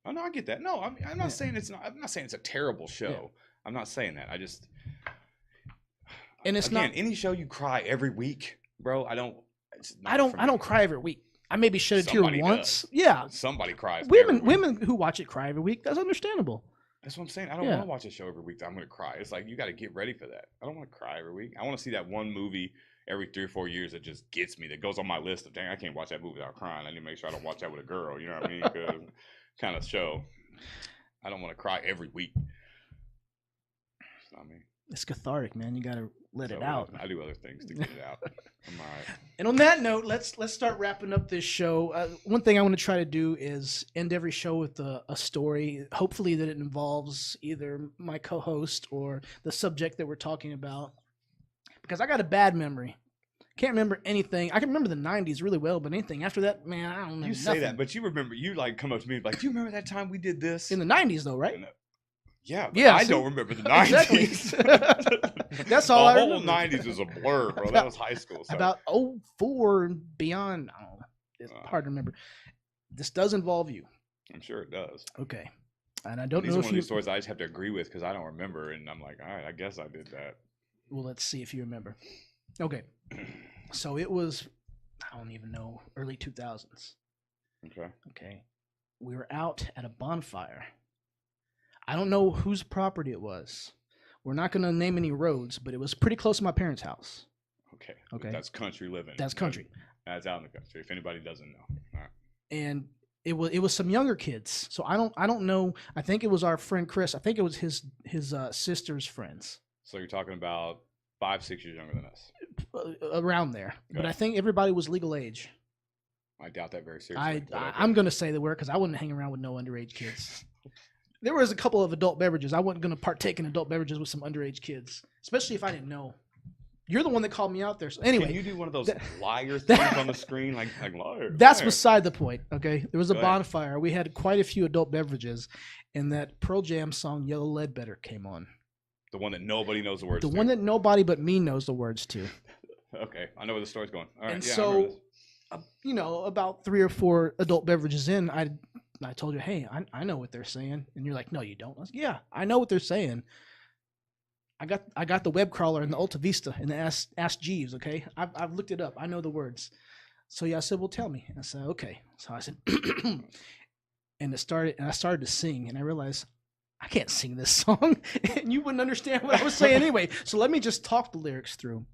Speaker 2: Oh no, I get that. No, I'm not saying it's not. I'm not saying it's a terrible show.
Speaker 1: Yeah.
Speaker 2: I'm not saying that.
Speaker 1: And it's
Speaker 2: again,
Speaker 1: not
Speaker 2: any show you cry every week, bro. I don't
Speaker 1: cry every week. I maybe shed a tear
Speaker 2: Somebody
Speaker 1: once.
Speaker 2: does.
Speaker 1: Yeah.
Speaker 2: Somebody cries. every week.
Speaker 1: Women who watch it cry every week. That's understandable.
Speaker 2: That's what I'm saying. I don't
Speaker 1: Yeah.
Speaker 2: want to watch a show every week that I'm going to cry. It's like you got to get ready for that. I don't want to cry every week. I want to see that one movie every 3 or 4 years that just gets me, that goes on my list of, dang, I can't watch that movie without crying. I need to make sure I don't watch that with a girl. You know what I mean? Because kind of show. I don't want to cry every week. It's not me.
Speaker 1: It's cathartic, man. You got to let it
Speaker 2: So,
Speaker 1: out.
Speaker 2: I do other things to get it out. I'm all right.
Speaker 1: And on that note, let's start wrapping up this show. One thing I want to try to do is end every show with a story, hopefully that it involves either my co-host or the subject that we're talking about. Because I got a bad memory. Can't remember anything. I can remember the 90s really well, but anything after that, man, I don't remember
Speaker 2: You say
Speaker 1: nothing.
Speaker 2: that, but you remember, you like come up to me like, do you remember that time we did this?
Speaker 1: In the 90s, though, right?
Speaker 2: Yeah, but
Speaker 1: Yeah,
Speaker 2: I
Speaker 1: see?
Speaker 2: don't remember the 90s.
Speaker 1: Exactly. That's all I
Speaker 2: The whole
Speaker 1: remember.
Speaker 2: 90s is a blur, bro. That was high school. So.
Speaker 1: About 04 and beyond, I don't know. It's hard to remember. This does involve you.
Speaker 2: I'm sure it does.
Speaker 1: Okay. And I don't
Speaker 2: These
Speaker 1: know
Speaker 2: are
Speaker 1: if
Speaker 2: one of
Speaker 1: you...
Speaker 2: these stories I just have to agree with because I don't remember. And I'm like, all right, I guess I did that.
Speaker 1: Well, let's see if you remember. Okay. So it was, I don't even know, early 2000s.
Speaker 2: Okay.
Speaker 1: Okay. We were out at a bonfire. I don't know whose property it was. We're not going to name any roads, but it was pretty close to my parents' house.
Speaker 2: Okay.
Speaker 1: Okay.
Speaker 2: That's country living.
Speaker 1: That's country.
Speaker 2: That's out in the country. If anybody doesn't know. All right.
Speaker 1: And it was some younger kids. So I don't know. I think it was our friend Chris. I think it was his sister's friends.
Speaker 2: So you're talking about 5-6 years younger than us.
Speaker 1: Around there. But
Speaker 2: Okay.
Speaker 1: I think everybody was legal age.
Speaker 2: I doubt that very seriously.
Speaker 1: I'm going to say they were because I wouldn't hang around with no underage kids. There was a couple of adult beverages. I wasn't going to partake in adult beverages with some underage kids, especially if I didn't know. You're the one that called me out there. So anyway,
Speaker 2: Can you do one of those liar things on the screen? Like liar.
Speaker 1: that's
Speaker 2: liar.
Speaker 1: beside the point. Okay. There was a
Speaker 2: Go ahead.
Speaker 1: bonfire. We had quite a few adult beverages, and that Pearl Jam song "Yellow Ledbetter" came on.
Speaker 2: The one that nobody knows the words
Speaker 1: The
Speaker 2: to.
Speaker 1: one that nobody but me knows the words to.
Speaker 2: Okay. I know where the story's going. All right.
Speaker 1: And
Speaker 2: yeah, I remember
Speaker 1: so,
Speaker 2: this.
Speaker 1: about 3 or 4 adult beverages in, I told you, hey, I know what they're saying, and you're like, no, you don't. I was like, yeah, I know what they're saying. I got the web crawler and the Alta Vista and the Ask Jeeves. Okay, I've looked it up. I know the words. So yeah, I said, well, tell me. I said, okay. So I said, and I started to sing, and I realized I can't sing this song, and you wouldn't understand what I was saying anyway. So let me just talk the lyrics through.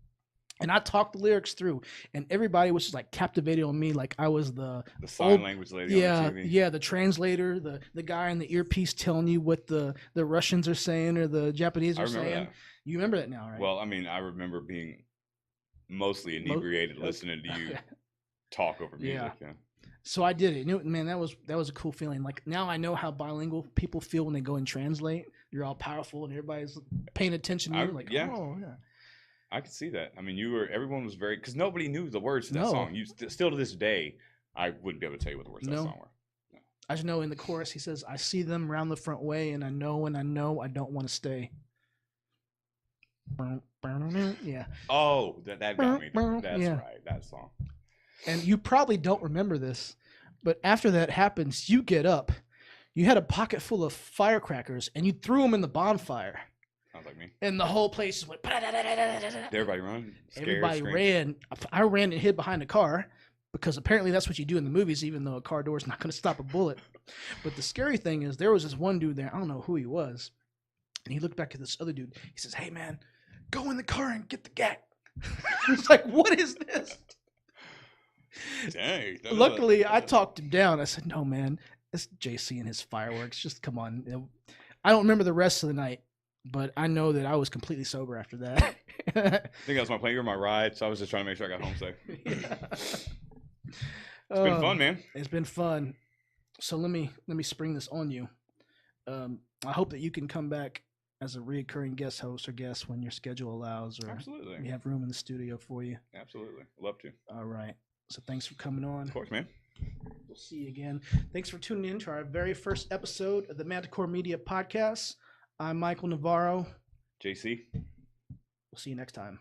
Speaker 1: And I talked the lyrics through, and everybody was just like captivated on me, like I was the
Speaker 2: sign language lady on the TV.
Speaker 1: Yeah, the translator, the guy in the earpiece telling you what the Russians are saying or the Japanese are saying.
Speaker 2: That.
Speaker 1: You remember that now, right?
Speaker 2: Well, I mean, I remember being mostly inebriated listening to you talk over music. Yeah.
Speaker 1: So I did it. Man, that was a cool feeling. Like now I know how bilingual people feel when they go and translate. You're all powerful and everybody's paying attention to you. Like,
Speaker 2: yeah.
Speaker 1: oh yeah.
Speaker 2: I could see that. I mean, everyone was very, because nobody knew the words to that
Speaker 1: No.
Speaker 2: song. You still to this day, I wouldn't be able to tell you what the words to that song were. No.
Speaker 1: I just know in the chorus he says, "I see them round the front way, and I know I don't want to stay." Yeah.
Speaker 2: Oh, that got me. That's
Speaker 1: Yeah.
Speaker 2: right. That song.
Speaker 1: And you probably don't remember this, but after that happens, you get up. You had a pocket full of firecrackers, and you threw them in the bonfire.
Speaker 2: Sounds like me.
Speaker 1: And the whole place went.
Speaker 2: Did everybody run?
Speaker 1: Everybody
Speaker 2: scream?
Speaker 1: ran. I ran and hid behind a car because apparently that's what you do in the movies, even though a car door is not going to stop a bullet. But the scary thing is there was this one dude there. I don't know who he was. And he looked back at this other dude. He says, "Hey, man, go in the car and get the gat." I was like, what is this?
Speaker 2: Dang.
Speaker 1: Luckily, I talked him down. I said, "No, man, it's JC and his fireworks. Just come on." I don't remember the rest of the night, but I know that I was completely sober after that.
Speaker 2: I think that was my plan. You were my ride, so I was just trying to make sure I got home safe. It's been fun, man.
Speaker 1: It's been fun. So let me spring this on you. I hope that you can come back as a reoccurring guest host or guest when your schedule allows, or
Speaker 2: Absolutely.
Speaker 1: we have room in the studio for you.
Speaker 2: Absolutely. Love to.
Speaker 1: All right. So thanks for coming on.
Speaker 2: Of course, man.
Speaker 1: We'll see you again. Thanks for tuning in to our very first episode of the Manticore Media Podcast. I'm Michael Navarro.
Speaker 2: JC.
Speaker 1: We'll see you next time.